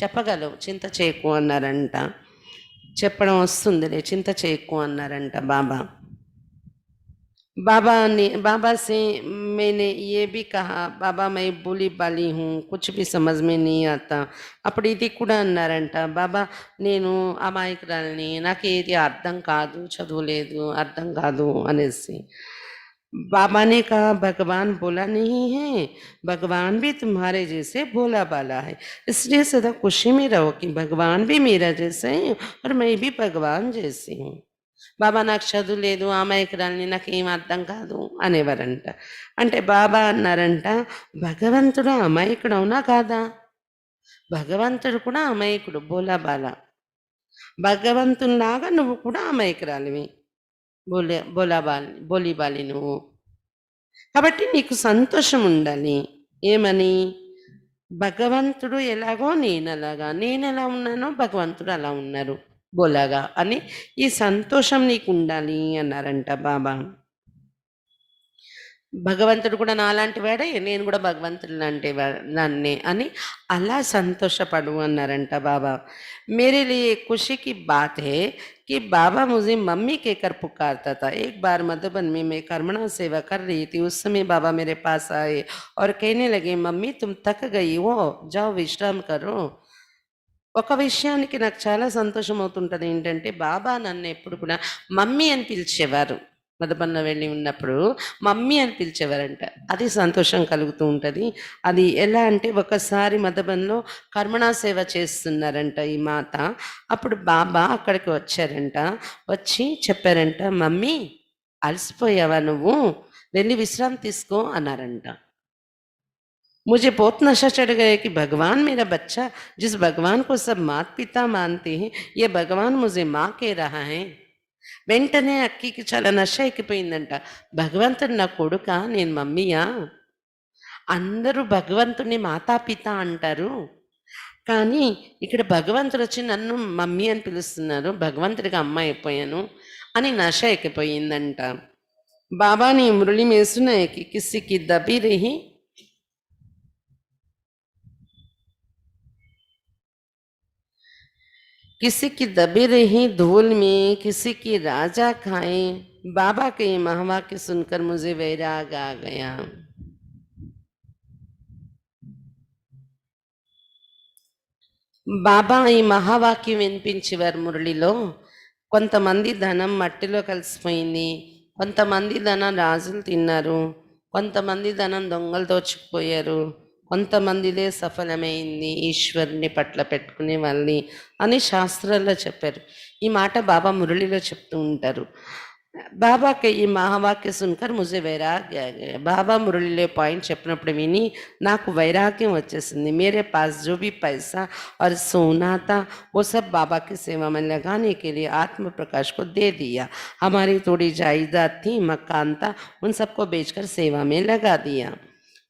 చెప్పగలవు, చింత చేయకు అన్నారంట. చెప్పడం వస్తుందిలే, చింత చేయకు అన్నారంట బాబా. बाबा से मैंने ये भी कहा, బాబా मैं बोली बाली हूँ, कुछ भी समझ में नहीं आता. అప్పుడు ఇది కూడా అన్నారంట, బాబా నేను అమాయకురాలిని, నాకు ఏది అర్థం కాదు, చదువులేదు, అర్థం కాదు అనేసి. बाबा ने कहा भगवान बोला नहीं है, भगवान भी तुम्हारे जैसे भोला बाला है, इसलिए सदा खुशी में रहो कि भगवान भी मेरा जैसा है और मैं भी भगवान जैसी हूँ. బాబా నాకు చదువు లేదు, అమాయకురాలిని, నాకేం అర్థం కాదు అనేవారంట. అంటే బాబా అన్నారంట, భగవంతుడు అమాయకుడు అవునా కాదా? భగవంతుడు కూడా అమాయకుడు, బోలా బాలా. భగవంతునిలాగా నువ్వు కూడా అమాయకురాలివి, బోలి బాలి నువ్వు. కాబట్టి నీకు సంతోషం ఉండాలి. ఏమని? భగవంతుడు ఎలాగో నేనలాగా, నేనెలా ఉన్నానో భగవంతుడు అలా ఉన్నారు బోలాగా అని ఈ సంతోషం నీకు ఉండాలి అన్నారంట బాబా. భగవంతుడు కూడా నాలాంటి వాడే, నేను కూడా భగవంతుడు లాంటి దాన్నే అని అలా సంతోషపడు అన్నారంట బాబా. मेरे लिए खुशी की बात है कि बाबा मुझे मम्मी कहकर पुकारता था. एक बार मधुबन में मैं कर्मणा सेवा कर रही थी, उस समय बाबा मेरे पास आए और कहने लगे, मम्मी तुम थक गई हो, जाओ विश्राम करो. ఒక విషయానికి నాకు చాలా సంతోషం అవుతుంటది ఏంటంటే, బాబా నన్ను ఎప్పుడు కూడా మమ్మీ అని పిలిచేవారు. మధుబన్‌లో వెళ్ళి ఉన్నప్పుడు మమ్మీ అని పిలిచేవారంట. అది సంతోషం కలుగుతూ ఉంటది. అది ఎలా అంటే, ఒకసారి మధుబన్‌లో కర్మణా సేవ చేస్తున్నారంట ఈ మాత. అప్పుడు బాబా అక్కడికి వచ్చారంట. వచ్చి చెప్పారంట, మమ్మీ అలసిపోయావా నువ్వు? వెళ్ళి విశ్రాంతి తీసుకో అన్నారంట. मुझे बहुत नशा चढ़ गया कि भगवान मेरा बच्चा, जिस भगवान को सब माता पिता मानते हैं, ये भगवान मुझे माँ कह रहा है. వెంటనే అక్కికి చాలా నష ఎక్కిపోయిందంట. భగవంతుడు నా కొడుకా, నేను మమ్మీయా? అందరూ భగవంతుడిని మాతాపిత అంటారు, కానీ ఇక్కడ భగవంతుడు వచ్చి నన్ను మమ్మీ అని పిలుస్తున్నారు, భగవంతుడికి అమ్మ అయిపోయాను అని నష ఎక్కిపోయిందంట. బాబాని మురళి में सुना है कि किसी की दबी रही किसी की दबी रही धूल में किसी की राजा खाए. बाबा के ये महावाक्य सुनकर मुझे वैराग आ गया. బాబా ఈ మహావాక్యం వినిపించేవారు మురళిలో. కొంతమంది ధనం మట్టిలో కలిసిపోయింది, కొంతమంది ధనం రాజులు తిన్నారు, కొంతమంది ధనం దొంగలు దోచుకుపోయారు, కొంతమందిదే సఫలమైంది ఈశ్వరుని పట్ల పెట్టుకునే వాళ్ళని అని శాస్త్రాల్లో చెప్పారు. ఈ మాట బాబా మురళిలో చెప్తూ ఉంటారు. బాబా के ఈ మహావాక్య సున్కర్ ముజే వైరాగ్య आ गया. బాబా మురళిలో పాయింట్ చెప్పినప్పుడు విని నాకు వైరాగ్యం వచ్చేసింది. मेरे पास जो भी पैसा और सोना था वो सब बाबा की सेवा में लगाने के लिए आत्म प्रकाश को दे दिया. हमारी थोड़ी जायदाद थी, मकान था, उन सबको बेचकर सेवा में लगा दिया.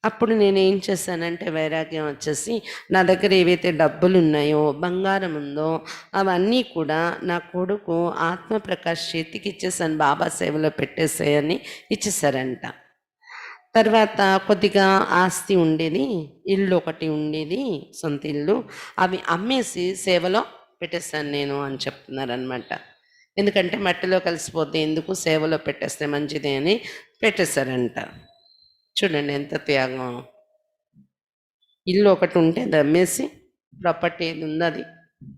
అప్పుడు నేనేం చేశానంటే, వైరాగ్యం వచ్చేసి నా దగ్గర ఏవైతే డబ్బులు ఉన్నాయో, బంగారం ఉందో అవన్నీ కూడా నా కొడుకు ఆత్మప్రకాష్ చేతికి ఇచ్చేసాను, బాబా సేవలో పెట్టేసాయని ఇచ్చేసారంట. తర్వాత కొద్దిగా ఆస్తి ఉండేది, ఇల్లు ఒకటి ఉండేది, సొంత ఇల్లు, అవి అమ్మేసి సేవలో పెట్టేశాను నేను అని చెప్తున్నారనమాట. ఎందుకంటే మట్టిలో కలిసిపోతే ఎందుకు, సేవలో పెట్టేస్తే మంచిదే అని పెట్టేశారంట. చూడండి ఎంత త్యాగం. ఇల్లు ఒకటి ఉంటే అది అమ్మేసి ప్రాపర్టీ ఏది ఉందో అది.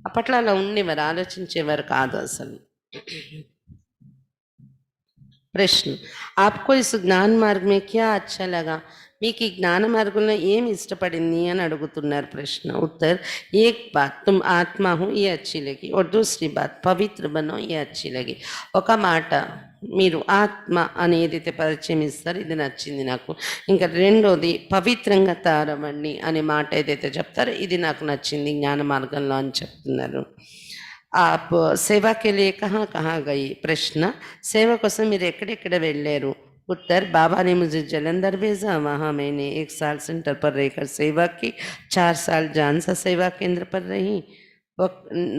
అప్పట్లో అలా ఉండేవారు, ఆలోచించేవారు కాదు అసలు. ప్రశ్న, आपको इस ज्ञान मार्ग में क्या अच्छा लगा? మీకు ఈ జ్ఞాన మార్గంలో ఏమి ఇష్టపడింది అని అడుగుతున్నారు ప్రశ్న. ఉత్తర్, ఏక్ బాత్ తుమ్ ఆత్మా హూ ఏ అచ్చి లగి और दूसरी बात పవిత్ర బనో ఏ అచ్చి లగి. ఒక మాట, మీరు ఆత్మ అని ఏదైతే పరిచయం ఇస్తారో ఇది నచ్చింది నాకు. ఇంకా రెండోది పవిత్రంగా తయారవ్వండి అనే మాట ఏదైతే చెప్తారో ఇది నాకు నచ్చింది జ్ఞాన మార్గంలో అని చెప్తున్నారు. आप सेवा के लिए कहाँ कहाँ गई? प्रश्न, सेवा కోసం మీరు ఎక్కడెక్కడ వెళ్ళారు? उत्तर, बाबा ने मुझे जलंधर भेजा, वहाँ मैंने 1 साल सेंटर पर रहकर सेवा की, 4 साल जानसा सेवा केंद्र पर रही।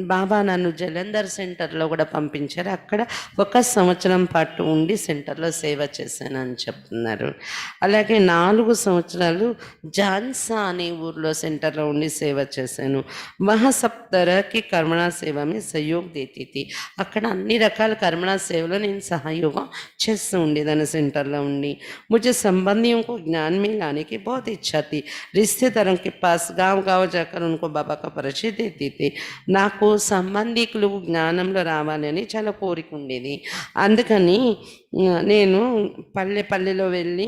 బాబా నన్ను జలంధర్ సెంటర్లో కూడా పంపించారు. అక్కడ 1 సంవత్సరం పాటు ఉండి సెంటర్లో సేవ చేశానని చెప్తున్నారు. అలాగే 4 సంవత్సరాలు జాన్సా అనే ఊర్లో సెంటర్లో ఉండి సేవ చేశాను. వహా సబ్ తరహకి కర్మణా సేవ మే సహయోగ్ దేతి థీ. అక్కడ అన్ని రకాల కర్మణా సేవలో నేను సహయోగం చేస్తూ ఉండేదాన్ని సెంటర్లో ఉండి. मुझे संबंधियों को ज्ञान में लाने की बहुत इच्छा थी। रिश्तेदारों के पास गांव गांव जाकर उनको बाबा का परिचय देती थी। నాకు సంబంధికులు జ్ఞానంలో రావాలని చాలా కోరిక ఉండేది. అందుకని నేను పల్లె పల్లెలో వెళ్ళి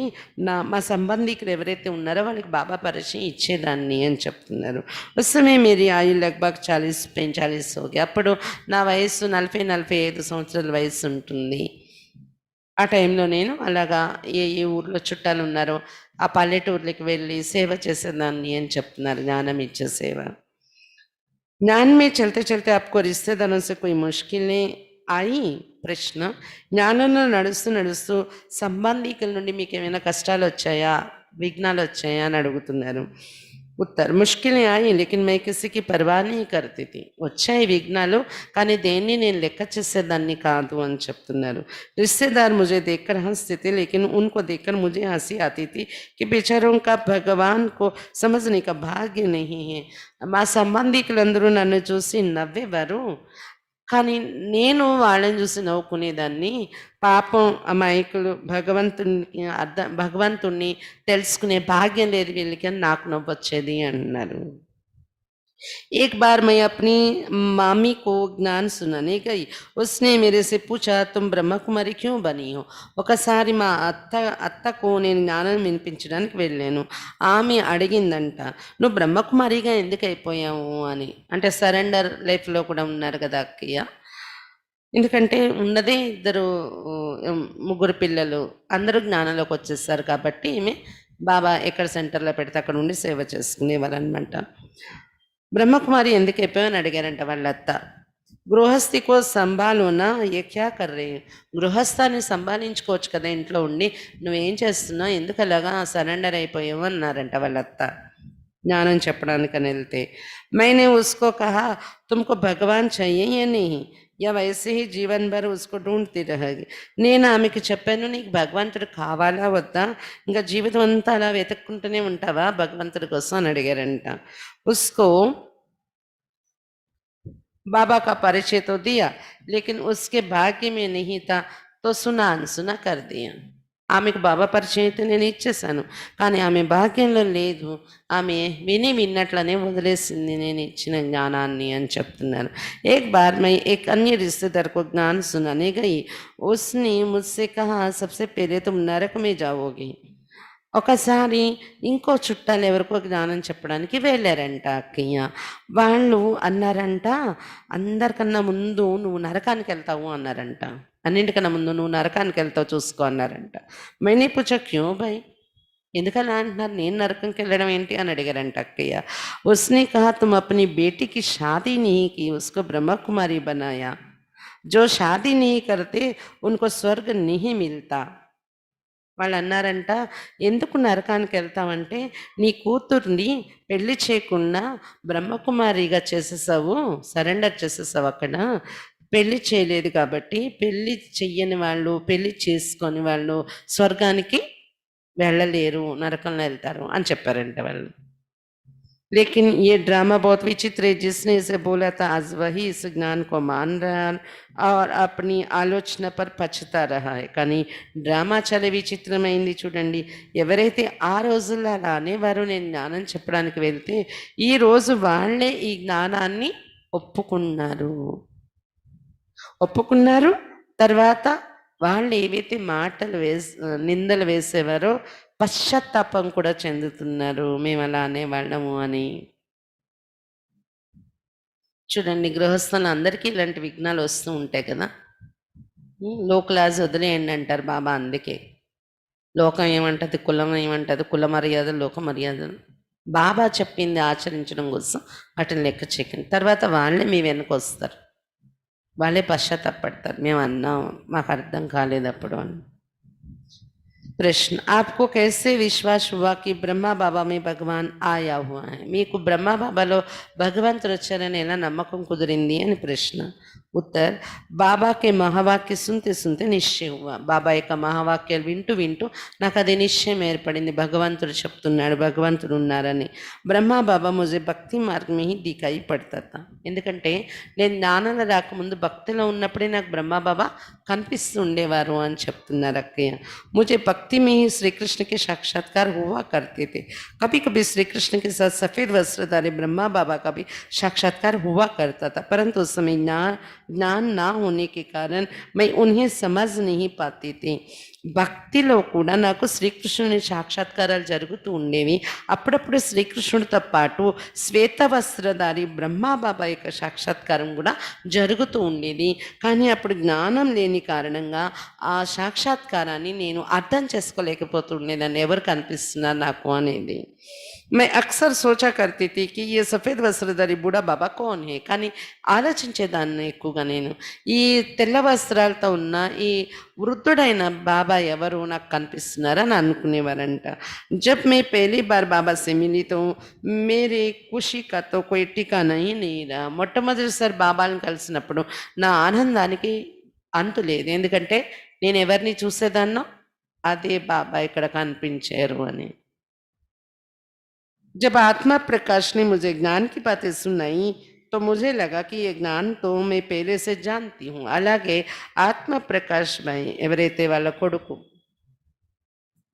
మా సంబంధికులు ఎవరైతే ఉన్నారో వాళ్ళకి బాబా పరిచయం ఇచ్చేదాన్ని అని చెప్తున్నారు. వస్తమే మేరీ ఆయు లగ్భగ్ 40-45 हो गया. అప్పుడు నా వయస్సు 40-45 సంవత్సరాల వయస్సు ఉంటుంది. ఆ టైంలో నేను అలాగా ఏ ఏ ఊర్లో చుట్టాలు ఉన్నారో ఆ పల్లెటూర్లకి వెళ్ళి సేవ చేసేదాన్ని అని చెప్తున్నారు. జ్ఞానం ఇచ్చే సేవ. ज्ञान में चलते चलते आपको रिश्तेदारों से कोई मुश्किलें आई? ప్రశ్న, జ్ఞానంలో నడుస్తూ నడుస్తూ సంబంధికుల నుండి మీకు ఏమైనా కష్టాలు వచ్చాయా, విఘ్నాలు వచ్చాయా అని అడుగుతున్నారు. ఉత్తర్, ముష్కిలే ఆయి లేకిన్ మై కిసికి పర్వా नहीं करती थी. వచ్చాయి విఘ్నాలు, కానీ దేన్ని నేను లెక్క చేసేదాన్ని కాదు అని చెప్తున్నారు. रिश्तेदार मुझे देखकर हंसते थे लेकिन उनको देखकर मुझे हंसी आती थी कि बेचारों का भगवान को समझने का भाग्य नहीं है. మా సంబంధికులందరూ నన్ను చూసి నవ్వేవారు, కానీ నేను వాళ్ళని చూసి నవ్వుకునేదాన్ని. పాపం అమాయకులు, భగవంతుణ్ణి తెలుసుకునే భాగ్యం లేదు వీళ్ళకి అని నాకు నవ్వొచ్చేది అన్నారు. एक बार मैं अपनी मामी को ज्ञान सुनाने गई. उसने मेरे से पूछा, तुम ब्रह्म कुमारी क्यों बनी हो? ఒకసారి మా అత్తకు నేను జ్ఞానం వినిపించడానికి వెళ్ళాను. ఆమె అడిగిందంట, నువ్వు బ్రహ్మకుమారిగా ఎందుకు అయిపోయావు అని. అంటే సరెండర్ లైఫ్లో కూడా ఉన్నారు కదా అక్కయ్య. ఎందుకంటే ఉన్నదే 2 ముగ్గురు పిల్లలు, అందరూ జ్ఞానంలోకి వచ్చేస్తారు కాబట్టి ఈమె బాబా ఎక్కడ సెంటర్లో పెడితే అక్కడ ఉండి సేవ చేసుకునేవారు అనమాట. బ్రహ్మకుమారి ఎందుకు అయిపోయావు అడిగారంట వాళ్ళ అత్త. గృహస్థికో సంభాలోనా ఏ క్యా కర్రే, గృహస్థాన్ని సంభాలించుకోవచ్చు కదా ఇంట్లో ఉండి, నువ్వేం చేస్తున్నావు, ఎందుకు అలాగా సరెండర్ అయిపోయావు అన్నారంట వాళ్ళ అత్త జ్ఞానం చెప్పడానికని వెళ్తే. मैंने उसको कहा, तुमको भगवान चाहिए या नहीं, या वैसे ही जीवन भर उसको ढूंढती रहेगी. నేను ఆమెకి చెప్పాను, నీకు భగవంతుడు కావాలా వద్దా, ఇంకా జీవితం అంతా అలా వెతుక్కుంటూనే ఉంటావా భగవంతుడి కోసం అని అడిగారంట. उसको बाबा का परिचय तो दिया लेकिन उसके भाग्य में नहीं था तो सुना अनसुना कर दिया. ఆమెకు బాబా పరిచయం అయితే నేను ఇచ్చేసాను, కానీ ఆమె భాగ్యంలో లేదు, ఆమె విన్నట్లనే వదిలేసింది నేను ఇచ్చిన జ్ఞానాన్ని అని చెప్తున్నారు. एक बार मैं एक अन्य रिश्तेदार को ज्ञान सुनाने गई. उसने मुझसे कहा, सबसे पहले तुम नरक में जाओगी. ఒకసారి ఇంకో చుట్టాలు ఎవరికో జ్ఞానం చెప్పడానికి వెళ్ళారంట అక్కయ్య. వాళ్ళు అన్నారంట, అందరికన్నా ముందు నువ్వు నరకానికి వెళ్తావు అన్నారంట. అన్నింటికన్నా ముందు నువ్వు నరకానికి వెళ్తావు చూసుకో అన్నారంట. मैंने पूछा, क्यों भाई, ఎందుకలా అంటున్నారు, నేను నరకంకి వెళ్ళడం ఏంటి అని అడిగారంట అక్కయ్య. उसने कहा, तुम अपनी बेटी की शादी नहीं की, उसको ब्रह्मा कुमारी बनाया. जो शादी नहीं करते उनको स्वर्ग नहीं मिलता. వాళ్ళు అన్నారంట, ఎందుకు నరకానికి వెళ్తామంటే నీ కూతుర్ని పెళ్లి చేయకుండా బ్రహ్మకుమారిగా చేసేసావు, సరెండర్ చేసేసావు. అక్కడ పెళ్లి చేయలేదు కాబట్టి పెళ్లి చెయ్యని వాళ్ళు, పెళ్లి చేసుకొని వాళ్ళు స్వర్గానికి వెళ్ళలేరు, నరకంలో వెళ్తారు అని చెప్పారంట వాళ్ళు. लेकिन ये ड्रामा बहुत विचित्र है. जिसने इसे बोला था आज वही इस ज्ञान को मान रहा और अपनी ఆలోచన पर పछता रहा है. కానీ డ్రామా చాలా విచిత్రమైంది చూడండి. ఎవరైతే ఆ రోజుల్లో అలా అనేవారు నేను జ్ఞానం చెప్పడానికి వెళ్తే, ఈ రోజు వాళ్ళే ఈ జ్ఞానాన్ని ఒప్పుకున్నారు. తర్వాత వాళ్ళు ఏవైతే మాటలు నిందలు వేసేవారో పశ్చాత్తాపం కూడా చెందుతున్నారు, మేము అలా అనేవాళ్ళము అని. చూడండి, గృహస్థులు అందరికీ ఇలాంటి విఘ్నాలు వస్తూ ఉంటాయి కదా. లో క్లాస్ వదిలేయండి అంటారు బాబా. అందుకే లోకం ఏమంటది, కులం ఏమంటది, కుల మర్యాదలు, లోక మర్యాదలు. బాబా చెప్పింది ఆచరించడం కోసం వాటిని లెక్క చేయకండి. తర్వాత వాళ్ళే మీ వెనక వస్తారు. వాళ్ళే పశ్చాత్తాపడతారు, మేము అన్నాం మాకు అర్థం కాలేదు అప్పుడు అని. प्रश्न, आपको कैसे विश्वास हुआ कि ब्रह्मा बाबा में भगवान आया हुआ है? మీకు బ్రహ్మ బాబాలో భగవంతుడు వచ్చారని ఎలా నమ్మకం కుదిరింది అని ప్రశ్న. उत्तर, बाबा के महावाक्य सुनते सुनते निश्चय हुआ. బాబా యొక్క మహావాక్యాలు వింటూ వింటూ నాకు అది నిశ్చయం ఏర్పడింది, భగవంతుడు చెప్తున్నాడు, భగవంతుడు ఉన్నారని. బ్రహ్మా బాబా ముజే భక్తి మార్గం में ही दिखाई पड़ता था. ఎందుకంటే నేను జ్ఞానంలో రాకముందు భక్తిలో ఉన్నప్పుడే నాకు బ్రహ్మా బాబా కనిపిస్తూ ఉండేవారు అని చెప్తున్నారు అక్కయ్య. मुझे भक्ति में ही श्री कृष्ण के साक्षात्कार हुआ करते थे. कभी कभी श्री कृष्ण के साथ सफ़ेद वस्त्रधारी ब्रह्मा बाबा का भी साक्षात्कार हुआ करता था, परंतु उस समय ज्ञान ना होने के कारण मैं उन्हें समझ नहीं पाती थी. భక్తిలో కూడా నాకు శ్రీకృష్ణుని సాక్షాత్కారాలు జరుగుతూ ఉండేవి. అప్పుడప్పుడు శ్రీకృష్ణుడితో పాటు శ్వేత వస్త్రధారి బ్రహ్మాబాబా యొక్క సాక్షాత్కారం కూడా జరుగుతూ ఉండేది. కానీ అప్పుడు జ్ఞానం లేని కారణంగా ఆ సాక్షాత్కారాన్ని నేను అర్థం చేసుకోలేకపోతుండేదాన్ని, ఎవరు కనిపిస్తున్నారు నాకు అనేది. मैं अक्सर सोचा करती थी कि ये सफ़ेद वस्त्रधारी बूढ़ा बाबा कौन है, కానీ ఆలోచించేదాన్ని ఎక్కువగా నేను, ఈ తెల్ల వస్త్రాలతో ఉన్న ఈ వృద్ధుడైన బాబా ఎవరు నాకు కనిపిస్తున్నారని అనుకునేవారంట. जब मैं पहली बार बाबा से मिली तो मेरे खुशी का तो कोई ठिकाना ही नहीं रहा. మొట్టమొదటిసారి బాబాని కలిసినప్పుడు నా ఆనందానికి అంతు లేదు, ఎందుకంటే నేను ఎవరిని చూసేదాన్నో అదే బాబా ఇక్కడ కనిపించారు అని. जब आत्मा प्रकाश ने मुझे ज्ञान की बातें सुनाई तो मुझे लगा कि ये ज्ञान तो मैं पहले से जानती हूँ. అలాగే ఆత్మ ప్రకాష్ భాయ్ ఎవరైతే వాళ్ళ కొడుకు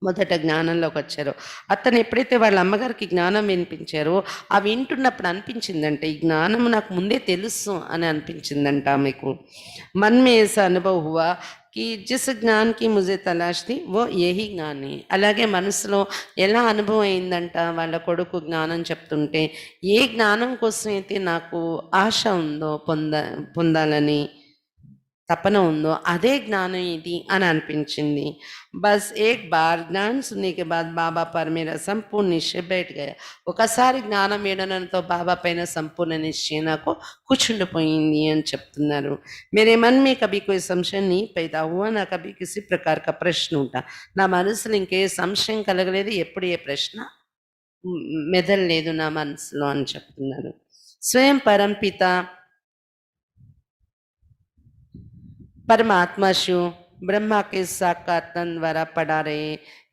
మొదట జ్ఞానంలోకి వచ్చారో అతను ఎప్పుడైతే వాళ్ళ అమ్మగారికి జ్ఞానం వినిపించారో ఆ వింటున్నప్పుడు అనిపించిందంటే ఈ జ్ఞానం నాకు ముందే తెలుసు అని అనిపించిందంట ఆమెకు. मन में ऐसा अनुभव हुआ कि जिस ज्ञान की मुझे तलाश थी वो यही ज्ञान है. అలాగే మనసులో ఎలా అనుభవం అయిందంట వాళ్ళ కొడుకు జ్ఞానం చెప్తుంటే, ఏ జ్ఞానం కోసం అయితే నాకు ఆశ ఉందో పొందాలని తపన ఉందో అదే జ్ఞానం ఇది అని అనిపించింది. బస్ ఏక్ బార్ జ్ఞాన్ సున్నే కే బాద్ బాబా పర్ మేరా సంపూర్ణ నిశ్చయ బయట గయా. ఒకసారి జ్ఞానం వేయడంతో బాబా పైన సంపూర్ణ నిశ్చయం నాకు కూర్చుండిపోయింది అని చెప్తున్నారు. మేరే మన్ మే కభీ కోయి సంశయం నీ పైదా హువా, నా కభీ కిసి ప్రకార్ కా ప్రశ్న ఉంటా. నా మనసులో ఇంకే సంశయం కలగలేదు, ఎప్పుడు ఏ ప్రశ్న మెదలలేదు నా మనసులో అని చెప్తున్నారు. స్వయం పరంపిత परमात्मा शिव ब्रह्मा के साकार तन द्वारा पढ़ा रहे,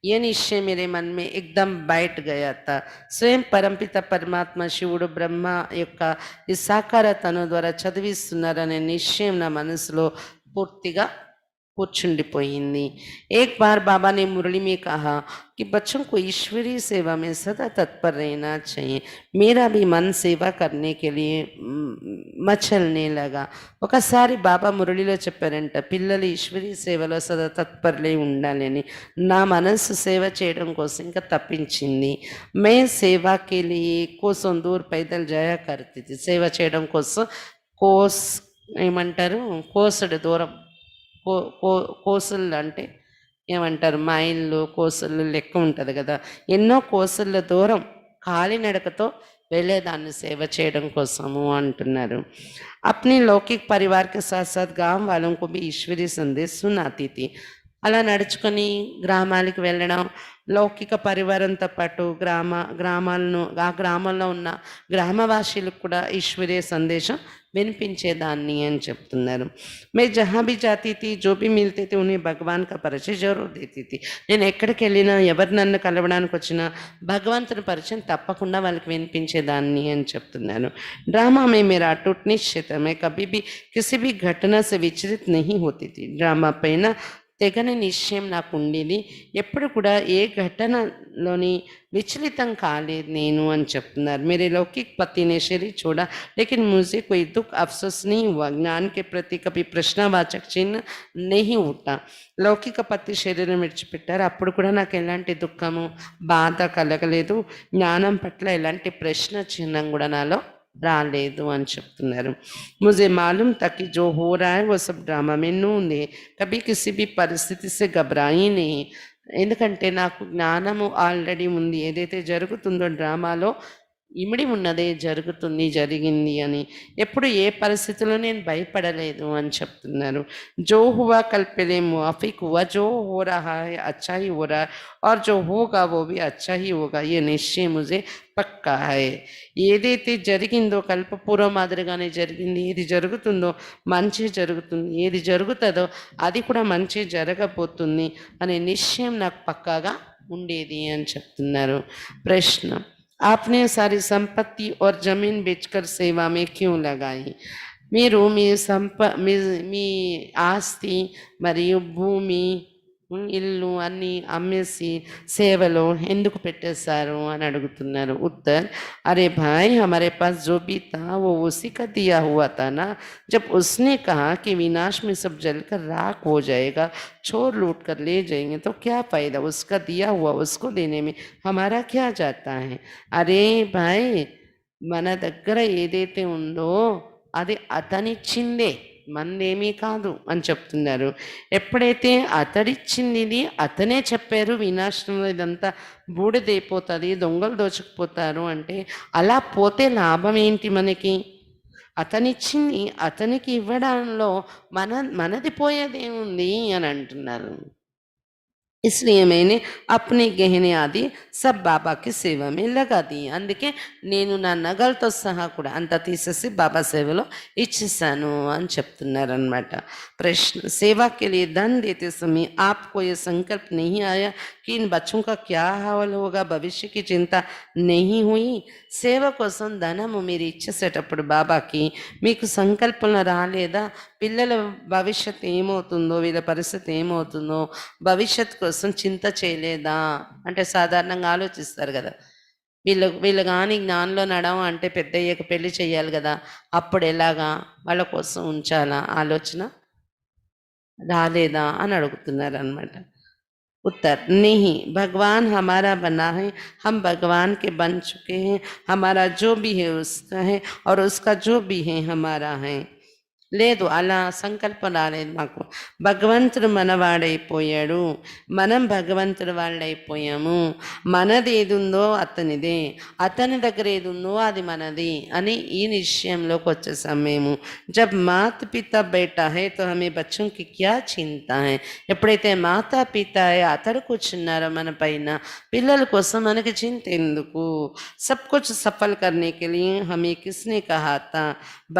ये निश्चय मेरे मन में एकदम बैठ गया था. स्वयं परमपिता परमात्मा శివుడు బ్రహ్మ యొక్క ఈ సాకార తను ద్వారా చదివిస్తున్నారనే నిశ్చయం నా మనసులో పూర్తిగా కూర్చుండిపోయింది. एक बार बाबा ने मुरली में कहा कि बच्चों को ईश्वरीय सेवा में सदा तत्पर रहना चाहिए. मेरा भी मन सेवा करने के लिए మచల్నే లగా. ఒకసారి బాబా మురళిలో చెప్పారంట, పిల్లలు ఈశ్వరీ సేవలో సదా తత్పరులై ఉండాలని. నా మనస్సు సేవ చేయడం కోసం ఇంకా తప్పించింది. మే సేవాకి కోసం దూర్ పైదల్ జాయా కర్తీ థీ. సేవ చేయడం కోసం ఏమంటారు, కోసడు దూరం, కోసులు అంటే ఏమంటారు, మైళ్ళు కోసులు లెక్క ఉంటుంది కదా, ఎన్నో కోసుల దూరం కాలినడకతో వెళ్ళేదాన్ని సేవ చేయడం కోసము అంటున్నారు. అప్ని లౌకిక్ పరివార్ కే సాత్ సాత్ గాం వాలోं को भी ईश्वरी संदेश सुनाती थी. అలా నడుచుకొని గ్రామాలకు వెళ్ళడం, లౌకిక పరివారంతో పాటు గ్రామాలను ఆ గ్రామంలో ఉన్న గ్రామవాసీలకు కూడా ఈశ్వరీయ సందేశం వినిపించేదాన్ని అని చెప్తున్నారు. మే జహా భీ జాతీ థీ జో భీ మిల్తే థీ ఉన్హే భగవాన్ కా పరిచయం జరూర్ దేతీ థీ. నేను ఎక్కడికి వెళ్ళినా ఎవరు నన్ను కలవడానికి వచ్చినా భగవంతుని పరిచయం తప్పకుండా వాళ్ళకి వినిపించేదాన్ని అని చెప్తున్నారు. డ్రామా మే మేరా అటూట్ నిశ్చయిత మే కభీ భీ కిసి భీ ఘటనా సే విచలిత్ నహీ హోతీ థీ. డ్రామా పైన తెగని నిశ్చయం నాకు ఉండేది, ఎప్పుడు కూడా ఏ ఘటనలోని విచలితం కాలేదు నేను అని చెప్తున్నారు. मेरे लौकिक पति ने शरीर छोड़ा लेकिन मुझे कोई दुख अफसोस नहीं हुआ. ज्ञान के प्रति कभी प्रश्नवाचक चिन्ह नहीं उठा. లౌకిక పతి శరీరం విడిచిపెట్టారు, అప్పుడు కూడా నాకు ఎలాంటి దుఃఖము బాధ కలగలేదు. జ్ఞానం పట్ల ఎలాంటి ప్రశ్న చిహ్నం కూడా నాలో రాలేదు అని చెప్తున్నారు. मुझे मालूम था कि जो हो रहा है वो सब ड्रामा में नून है, कभी किसी भी परिस्थिति से घबराई नहीं. ఎందుకంటే నాకు జ్ఞానము ఆల్రెడీ ఉంది, ఏదైతే జరుగుతుందో డ్రామాలో ఇమిడి ఉన్నదే జరుగుతుంది, జరిగింది అని. ఎప్పుడు ఏ పరిస్థితిలో నేను భయపడలేదు అని చెప్తున్నారు. జో హువా కల్ పెహ్లే మువాఫిక్ హువా, జో హో రహా హై అచ్చా హీ హో రహా और जो होगा वो भी अच्छा ही होगा, ये నిశ్చయం ముజే పక్కా హై. ఏదైతే జరిగిందో కల్పపూర్వం మాదిరిగానే జరిగింది. ఏది జరుగుతుందో మంచి జరుగుతుంది, ఏది జరుగుతుందో అది కూడా మంచి జరగబోతుంది అనే నిశ్చయం నాకు పక్కాగా ఉండేది అని చెప్తున్నారు. ప్రశ్న, आपने सारी संपत्ति और जमीन बेचकर सेवा में क्यों लगाई? మీరు మీ ఆస్తి మరియు భూమి, ఇల్లు అన్నీ అమ్మేసి సేవలో ఎందుకు పెట్టేశారు అని అడుగుతున్నారు. उत्तर, अरे भाई हमारे पास जो भी था वो उसी का दिया हुआ था ना. जब उसने कहा कि विनाश में सब जलकर राख हो जाएगा, चोर लूट कर ले जाएंगे, तो क्या फायदा, उसका दिया हुआ उसको देने में हमारा क्या जाता है. अरे भाई, మన దగ్గర ఏదైతే ఉందో అది అతనిచ్చిందే, మందేమీ కాదు అని చెప్తున్నారు. ఎప్పుడైతే అతడిచ్చింది ఇది అతనే చెప్పారు, వినాశనంలో ఇదంతా బూడిదైపోతుంది, దొంగలు దోచుకుపోతారు అంటే, అలా పోతే లాభం ఏంటి మనకి? అతనిచ్చింది అతనికి ఇవ్వడంలో మనది పోయేదేముంది అని అంటున్నారు. इसलिए मैंने अपने गहने आदि सब बाबा की सेवा में लगा दी. అందుకే నేను నా నగలతో సహా కూడా అంత తీసేసి బాబా సేవలో ఇచ్చేసాను అని చెప్తున్నారనమాట. प्रश्न, सेवा के लिए धन देते समय आपको ये संकल्प नहीं आया कि इन बच्चों का क्या हाल होगा, भविष्य की चिंता नहीं हुई? సేవ కోసం ధనము మీరు ఇచ్చేసేటప్పుడు బాబాకి మీకు సంకల్పన రాలేదా? పిల్లల భవిష్యత్తు ఏమవుతుందో, వీళ్ళ పరిస్థితి ఏమవుతుందో, భవిష్యత్తు కోసం చింత చేయలేదా? అంటే సాధారణంగా ఆలోచిస్తారు కదా, వీళ్ళు కానీ జ్ఞానంలో నడవం అంటే పెద్ద అయ్యాక పెళ్లి చేయాలి కదా, అప్పుడు ఎలాగా, వాళ్ళ కోసం ఉంచాలా ఆలోచన రాలేదా అని అడుగుతున్నారు అనమాట. उत्तर, नहीं, भगवान हमारा बना है, हम भगवान के बन चुके हैं. हमारा जो भी है उसका है और उसका जो भी है हमारा है. లేదు, అలా సంకల్పం రాలేదు మాకు. భగవంతుడు మనవాడైపోయాడు, మనం భగవంతుడు వాళ్ళైపోయాము. మనది ఏది ఉందో అతనిదే, అతని దగ్గర ఏది ఉందో అది మనది అని ఈ నిశ్చయంలోకి వచ్చేసాం మేము. జబ్ మాత పిత బేటా హై తో హమే బచ్చోం కి క్యా చింతా హై. ఎప్పుడైతే మాతా పిత అతడు కూర్చున్నారో మన పైన, పిల్లల కోసం మనకి చింత ఎందుకు? సబ్ కుచ్ సఫల్ కర్నే కే లియే హమే కిస్నే కహా తా,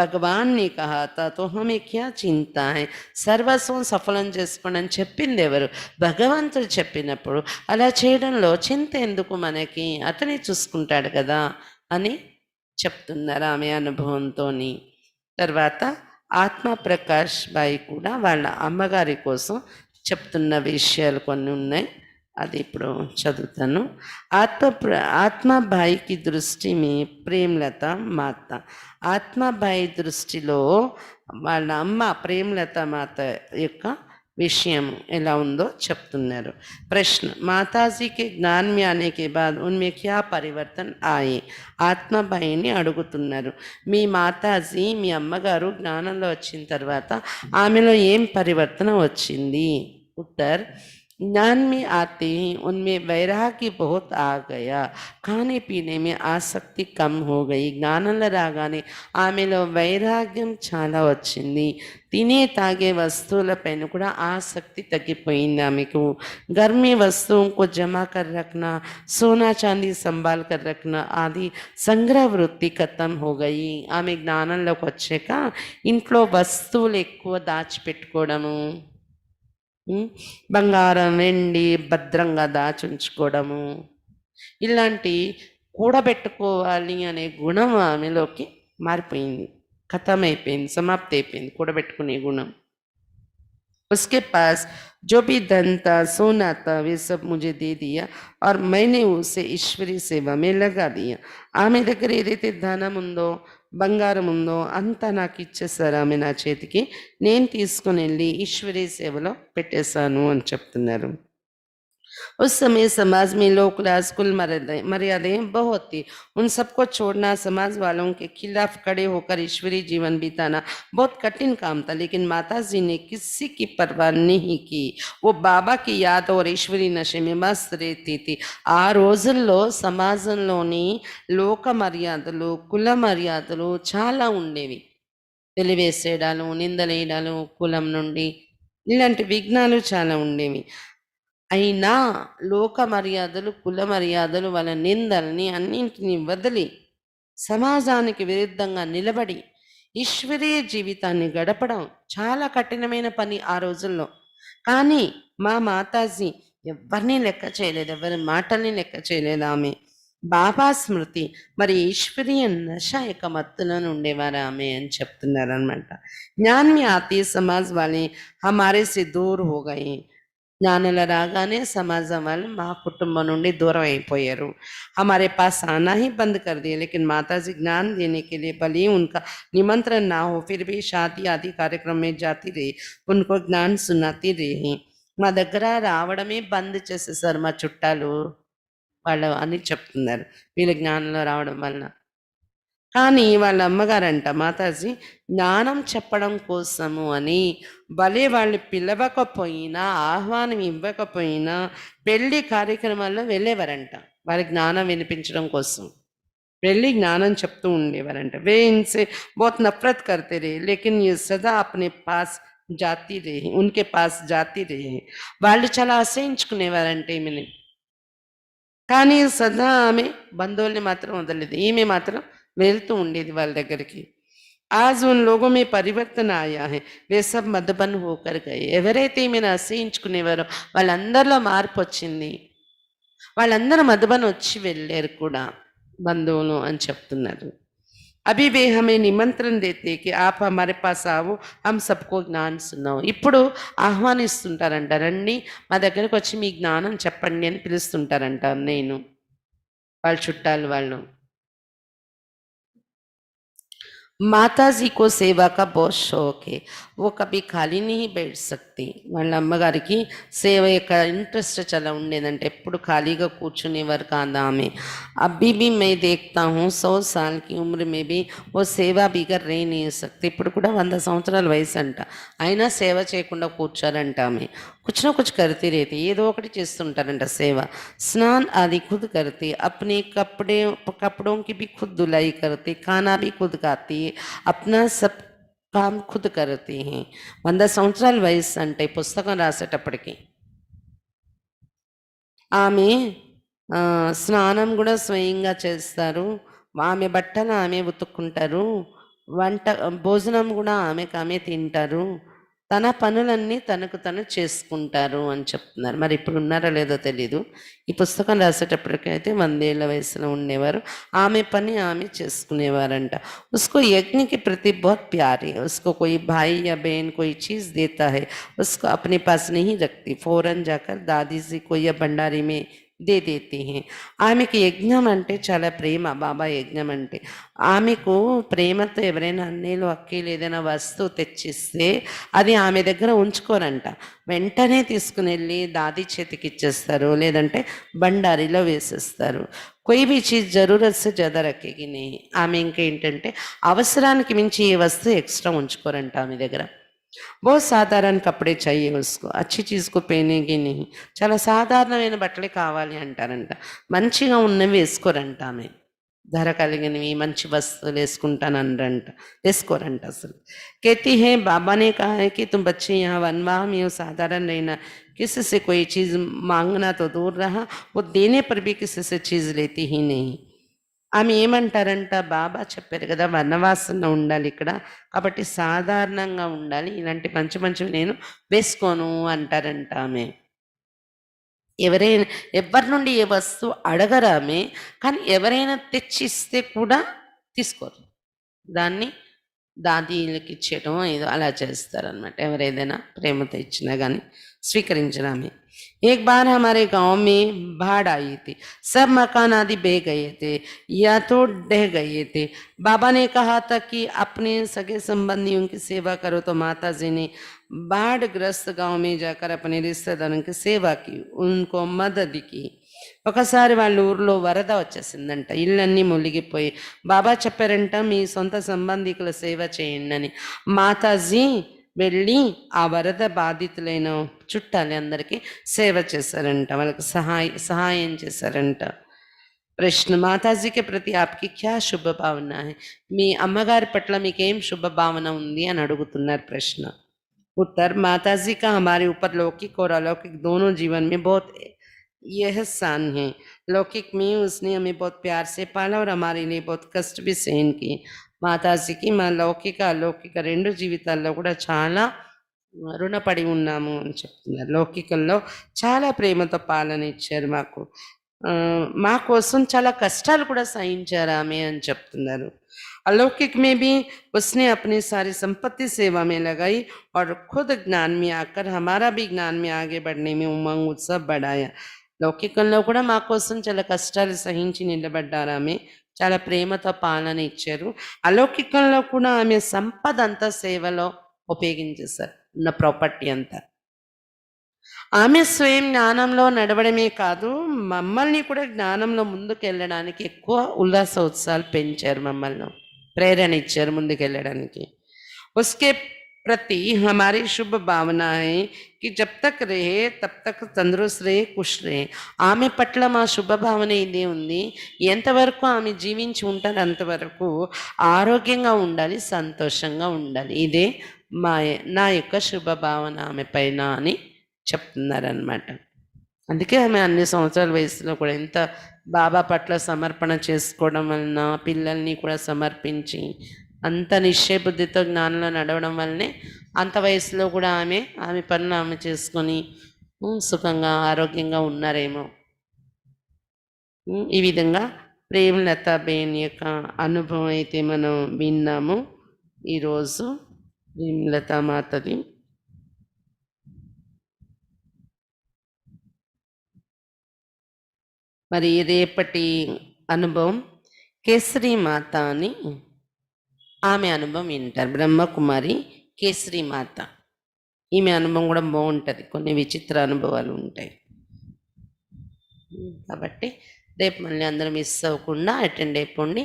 భగవాన్ నే కహా తా, तो हमें क्या चिंता है. సర్వస్వం సఫలం చేసుకోండి అని చెప్పింది ఎవరు? భగవంతుడు చెప్పినప్పుడు అలా చేయడంలో చింత ఎందుకు మనకి, అతనే చూసుకుంటాడు కదా అని చెప్తున్నారు ఆమె అనుభవంతో. తర్వాత ఆత్మ ప్రకాష్ బాయి కూడా వాళ్ళ అమ్మగారి కోసం చెప్తున్న విషయాలు కొన్ని ఉన్నాయి, అది ఇప్పుడు చదువుతాను. ఆత్మబాయికి దృష్టి మీ ప్రేమలత మాత. ఆత్మబాయి దృష్టిలో వాళ్ళ అమ్మ ప్రేమలత మాత యొక్క విషయం ఎలా ఉందో చెప్తున్నారు. ప్రశ్న, మాతాజీకి జ్ఞాన్ మే ఆనే కే బాద్ ఉన్మే క్యా పరివర్తన్ ఆయే. ఆత్మబాయిని అడుగుతున్నారు, మీ మాతాజీ మీ అమ్మగారు జ్ఞానంలో వచ్చిన తర్వాత ఆమెలో ఏం పరివర్తన వచ్చింది? ఉత్తర్, ज्ञान में आते ही उनमें वैराग्य बहुत आ गया, खाने पीने में आसक्ति कम हो गई. జ్ఞానంలో రాగానే ఆమెలో వైరాగ్యం చాలా వచ్చింది. తినే తాగే వస్తువులపైన కూడా ఆసక్తి తగ్గిపోయింది ఆమెకు. घर में वस्तुओं को जमा कर रखना, सोना चांदी संभाल कर रखना आदि సంగ్రహ వృత్తి ఖతం हो गई. ఆమె జ్ఞానంలోకి వచ్చాక ఇంట్లో వస్తువులు ఎక్కువ దాచిపెట్టుకోవడము, బంగారం వెండి భద్రంగా దాచుంచుకోవడము, ఇలాంటి కూడబెట్టుకోవాలి అనే గుణం ఆమెలోకి మారిపోయింది, ఖతమైపోయింది, సమాప్తి అయిపోయింది కూడబెట్టుకునే గుణం. उसके पास जो भी धन था, सोना था, वे सब मुझे दे दिया और मैंने उसे ईश्वरी सेवा में लगा दिया. ఆమె దగ్గర ఏదైతే ధనం ఉందో, బంగారం ఉందో అంతా నాకు ఇచ్చేసారు ఆమె నా చేతికి, నేను తీసుకుని వెళ్ళి ఈశ్వరీ సేవలో పెట్టేశాను అని చెప్తున్నారు. उस समय समाज में लोक लाज कुल मर्यादाएं बहुत थी। उन सबको छोड़ना, समाज वालों के खिलाफ खड़े होकर ईश्वरीय जीवन बिताना बहुत कठिन काम था। लेकिन माता जी ने किसी की परवाह नहीं की। वो बाबा की याद और ईश्वरी नशे में मस्त रहती थी। ఆ రోజుల్లో సమాజంలోని లోక మర్యాదలు, కుల మర్యాదలు చాలా ఉండేవి. వెలివేసేయడాలు, నిందలేయడాలు కులం నుండి, ఇలాంటి విఘ్నాలు చాలా ఉండేవి. అయినా లోక మర్యాదలు, కుల మర్యాదలు, వాళ్ళ నిందల్ని అన్నింటిని వదిలి సమాజానికి విరుద్ధంగా నిలబడి ఈశ్వరీయ జీవితాన్ని గడపడం చాలా కఠినమైన పని ఆ రోజుల్లో. కానీ మా మాతాజీ ఎవరిని లెక్క చేయలేదు, ఎవరి మాటల్ని లెక్క చేయలేదు ఆమె. బాబా స్మృతి మరి ఈశ్వరీయ నశ యొక్క మత్తులను ఉండేవారు ఆమె అని చెప్తున్నారనమాట. జ్ఞాన్ మే ఆతే సమాజ్ వాలే హమారే సే దూర్ హో గయే. జ్ఞానుల రాగానే సమాజం వాళ్ళు మా కుటుంబం నుండి దూరం అయిపోయారు. हमारे पास आना ही बंद कर दिया। लेकिन माता जी ज्ञान देने के लिए भले ही उनका निमंत्रण ना हो, फिर भी शादी आदि कार्यक्रम में जाती रही, उनको ज्ञान सुनाती रही. మా దగ్గర రావడమే బంద్ చేసేసారు మా చుట్టాలు వాళ్ళు అని చెప్తున్నారు, వీళ్ళ జ్ఞానంలో రావడం వలన. కానీ వాళ్ళ అమ్మగారంట మాతాజీ జ్ఞానం చెప్పడం కోసము అని భలే వాళ్ళు పిలవకపోయినా, ఆహ్వానం ఇవ్వకపోయినా పెళ్లి కార్యక్రమాల్లో వెళ్ళేవారంట వారి జ్ఞానం వినిపించడం కోసం. వెళ్ళి జ్ఞానం చెప్తూ ఉండేవారంట. వే ఇన్సే बहुत नफरत करते रहे, लेकिन ये सदा अपने पास जाती रही, उनके पास जाती रही. వాళ్ళు చాలా అసహించుకునేవారంటే ఈమెని. కానీ సదా ఆమె బంధువుల్ని మాత్రం వదలలేదు. ఈమె మాత్రం వెళ్తూ ఉండేది వాళ్ళ దగ్గరికి. आज उन लोगों में परिवर्तन आया है, वे सब मधुबन होकर गए. ఎవరైతే ఈమెను అసహించుకునేవారో వాళ్ళందరిలో మార్పు వచ్చింది. వాళ్ళందరూ మధుబన్ వచ్చి వెళ్ళారు కూడా బంధువులు అని చెప్తున్నారు. అభి వే హమే నిమంత్రణ దేతే కి ఆప్ హమారే పాస్ ఆవో హమ్ సబ్కో జ్ఞాన్ సునాओ. ఇప్పుడు ఆహ్వానిస్తుంటారంట, రండి మా దగ్గరకు వచ్చి మీ జ్ఞానం చెప్పండి అని పిలుస్తుంటారంట నేను వాళ్ళ చుట్టాలు వాళ్ళు. माता जी को सेवा का बहुत शौक है, वो कभी खाली नहीं बैठ सकती. వాళ్ళ అమ్మగారికి సేవ యొక్క ఇంట్రెస్ట్ చాలా ఉండేదంటే ఎప్పుడు ఖాళీగా కూర్చునేవారు కాదు ఆమె. अभी भी मैं देखता हूँ 100 साल की उम्र में भी वो सेवा बिगर रह नहीं सकती. ఇప్పుడు కూడా 100 సంవత్సరాల వయసు అంట, అయినా సేవ చేయకుండా కూర్చోరంట ఆమె. कुछ ना कुछ करती रहती, ఏదో ఒకటి చేస్తుంటారంట సేవ. स्नान आदि खुद करती, अपने कपड़ों की भी खुद धुलाई करती, खाना भी खुद खाती, अपना सब काम खुद करती हैं. 100 సంవత్సరాల వయసు అంటే పుస్తకం రాసేటప్పటికి ఆమె స్నానం కూడా స్వయంగా చేస్తారు, ఆమె బట్టలు ఆమె ఉతుక్కుంటారు, వంట భోజనం కూడా ఆమె తింటారు, తన పనులన్నీ తనకు తను చేసుకుంటారు అని చెప్తున్నారు. మరి ఇప్పుడు ఉన్నారో లేదో తెలీదు. ఈ పుస్తకం రాసేటప్పటికైతే 100 ఏళ్ల వయసులో ఉండేవారు. ఆమె పని ఆమె చేసుకునేవారంట. उसको यज्ञ के प्रति बहुत प्यार है. उसको कोई भाई या बहन कोई चीज़ देता है, उसको अपने पास नहीं रखती, फौरन जाकर दादी जी को या भंडारी में దే దేతి హే. ఆమెకి యజ్ఞం అంటే చాలా ప్రేమ. బాబా యజ్ఞం అంటే ఆమెకు ప్రేమతో ఎవరైనా అన్నయ్యలు అక్కలు ఏదైనా వస్తువు తెచ్చిస్తే అది ఆమె దగ్గర ఉంచుకోరంట, వెంటనే తీసుకుని వెళ్ళి దాది చేతికి ఇచ్చేస్తారు, లేదంటే బండారిలో వేసేస్తారు. कोई भी चीज़ ज़रूरत से ज़्यादा रखेगी नहीं. ఆమె ఇంకేంటంటే అవసరానికి మించి ఏ వస్తువు ఎక్స్ట్రా ఉంచుకోరంట ఆమె దగ్గర. बहुत సాధారణ కపడే चाहिए उसको, अच्छी चीज़ को पहनेगी नहीं. చాలా సాధారణమైన బట్టలే కావాలి అంటారంట, మంచిగా ఉన్నవి వేసుకోరంట ఆమె. ధర కలిగినవి మంచి వస్తువులు వేసుకుంటానంట, వేసుకోరంట అసలు. कहती है बाबा ने कहा है कि तुम बच्चे यहाँ वनवाह में हो, साधारण रहना, किसी से कोई चीज़ मांगना तो दूर रहा, वो देने पर भी किसी से चीज़ लेती ही नहीं. ఆమె ఏమంటారంట, బాబా చెప్పారు కదా వనవాసంలో ఉండాలి ఇక్కడ, కాబట్టి సాధారణంగా ఉండాలి, ఇలాంటి మంచి మంచివి నేను వేసుకోను అంటారంట ఆమె. ఎవరి నుండి ఏ వస్తువు అడగరు ఆమె, కానీ ఎవరైనా తెచ్చిస్తే కూడా తీసుకోరు, దాన్ని దాదీలకి ఇచ్చేయటం ఏదో అలా చేస్తారనమాట. ఎవరేదైనా ప్రేమతో ఇచ్చినా కానీ स्वीकरिंचना में। एक बार हमारे गांव में बाढ़ आई थी, सब मकान आदि बह गए थे या तो ढह गए थे। बाबा ने कहा था कि अपने सगे संबंधियों की सेवा करो, तो माता जी ने बाढ़ ग्रस्त गांव में जाकर अपने रिश्तेदारों की సేవ की, उनको मदद की। ఒకసారి వాళ్ళ ఊర్లో వరద వచ్చేసిందంట, ఇళ్ళన్నీ మునిగిపోయి బాబా చెప్పారంట మీ సొంత సంబంధికుల సేవ చేయండి అని. మాతాజీ వెళ్ళి ఆ వరద బాధితులైన చుట్టాలి అందరికీ సేవ చేశారంట, వాళ్ళకి సహాయం చేశారంట. ప్రశ్న, మాతాజీకి ప్రతి ఆప్కి క్యా శుభ భావన है, మీ అమ్మగారి పట్ల మీకేం శుభ భావన ఉంది అని అడుగుతున్నారు ప్రశ్న. उत्तर, माताजी का हमारे ऊपर लौकिक और अलौकिक दोनों जीवन में बहुत यह स्थान है। लौकिक में उसने हमें बहुत प्यार से पाला और हमारे लिए बहुत कष्ट भी सहन किए। మాతాజీకి మా లౌకిక అలౌకిక రెండు జీవితాల్లో కూడా చాలా రుణపడి ఉన్నాము అని చెప్తున్నారు. లౌకికంలో చాలా ప్రేమతో పాలన ఇచ్చారు మాకు, మా కోసం చాలా కష్టాలు కూడా సహించారు ఆమె అని చెప్తున్నారు. अलौकिक में भी उसने अपनी सारी संपत्ति सेवा में लगाई और खुद ज्ञान में आकर हमारा भी ज्ञान में आगे बढ़ने में उमंग उत्साह बढ़ाया. లౌకికంలో కూడా మా కోసం చాలా కష్టాలు సహించి నిలబడ్డారు ఆమె, చాలా ప్రేమతో పాలన ఇచ్చారు. అలౌకికంలో కూడా ఆమె సంపద అంతా సేవలో ఉపయోగించేశారు, ఉన్న ప్రాపర్టీ అంతా. ఆమె స్వయం జ్ఞానంలో నడవడమే కాదు, మమ్మల్ని కూడా జ్ఞానంలో ముందుకు వెళ్ళడానికి ఎక్కువ ఉల్లాస ఉత్సాహాలు పెంచారు, మమ్మల్ని ప్రేరణ ఇచ్చారు ముందుకు వెళ్ళడానికి. उसके प्रति हमारी शुभ भावना है कि जब तक रहे तब तक तंदुरुस्त रहे, खुश रहे. ఆమె పట్ల మా శుభ భావన ఇదే ఉంది, ఎంతవరకు ఆమె జీవించి ఉంటారు అంతవరకు ఆరోగ్యంగా ఉండాలి, సంతోషంగా ఉండాలి. ఇదే నా యొక్క శుభ భావన ఆమె పైన అని చెప్తున్నారనమాట. అందుకే ఆమె అన్ని సంవత్సరాల వయసులో కూడా ఎంత బాబా పట్ల సమర్పణ చేసుకోవడం వలన, పిల్లల్ని కూడా సమర్పించి అంత నిశ్చయ బుద్ధితో జ్ఞానంలో నడవడం వల్లనే అంత వయసులో కూడా ఆమె పనులు ఆమె చేసుకొని సుఖంగా ఆరోగ్యంగా ఉన్నారేమో. ఈ విధంగా ప్రేమలత బేన్ యొక్క అనుభవం అయితే మనం విన్నాము ఈరోజు ప్రేమలత మాతది. మరి రేపటి అనుభవం కేసరి మాత అని ఆమె అనుభవం వింటారు. బ్రహ్మకుమారి కేసరి మాత, ఈమె అనుభవం కూడా బాగుంటుంది, కొన్ని విచిత్ర అనుభవాలు ఉంటాయి. కాబట్టి రేపు మళ్ళీ అందరూ మిస్ అవ్వకుండా అటెండ్ అయిపోండి.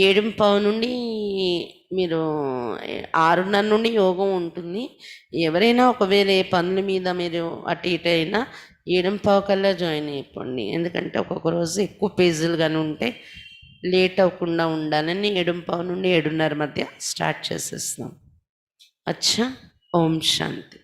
7:15 నుండి మీరు 6:30 నుండి యోగం ఉంటుంది. ఎవరైనా ఒకవేళ ఏ పనుల మీద మీరు అటు ఇటు అయినా 7:15 కల్లా జాయిన్ అయిపోండి, ఎందుకంటే ఒక్కొక్క రోజు ఎక్కువ పేజీలు కానీ ఉంటే లేట్ అవ్వకుండా ఉండాలని 7:15 నుండి 7:30 మధ్య స్టార్ట్ చేసేస్తాం. అచ్చా, ఓం శాంతి.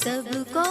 सबको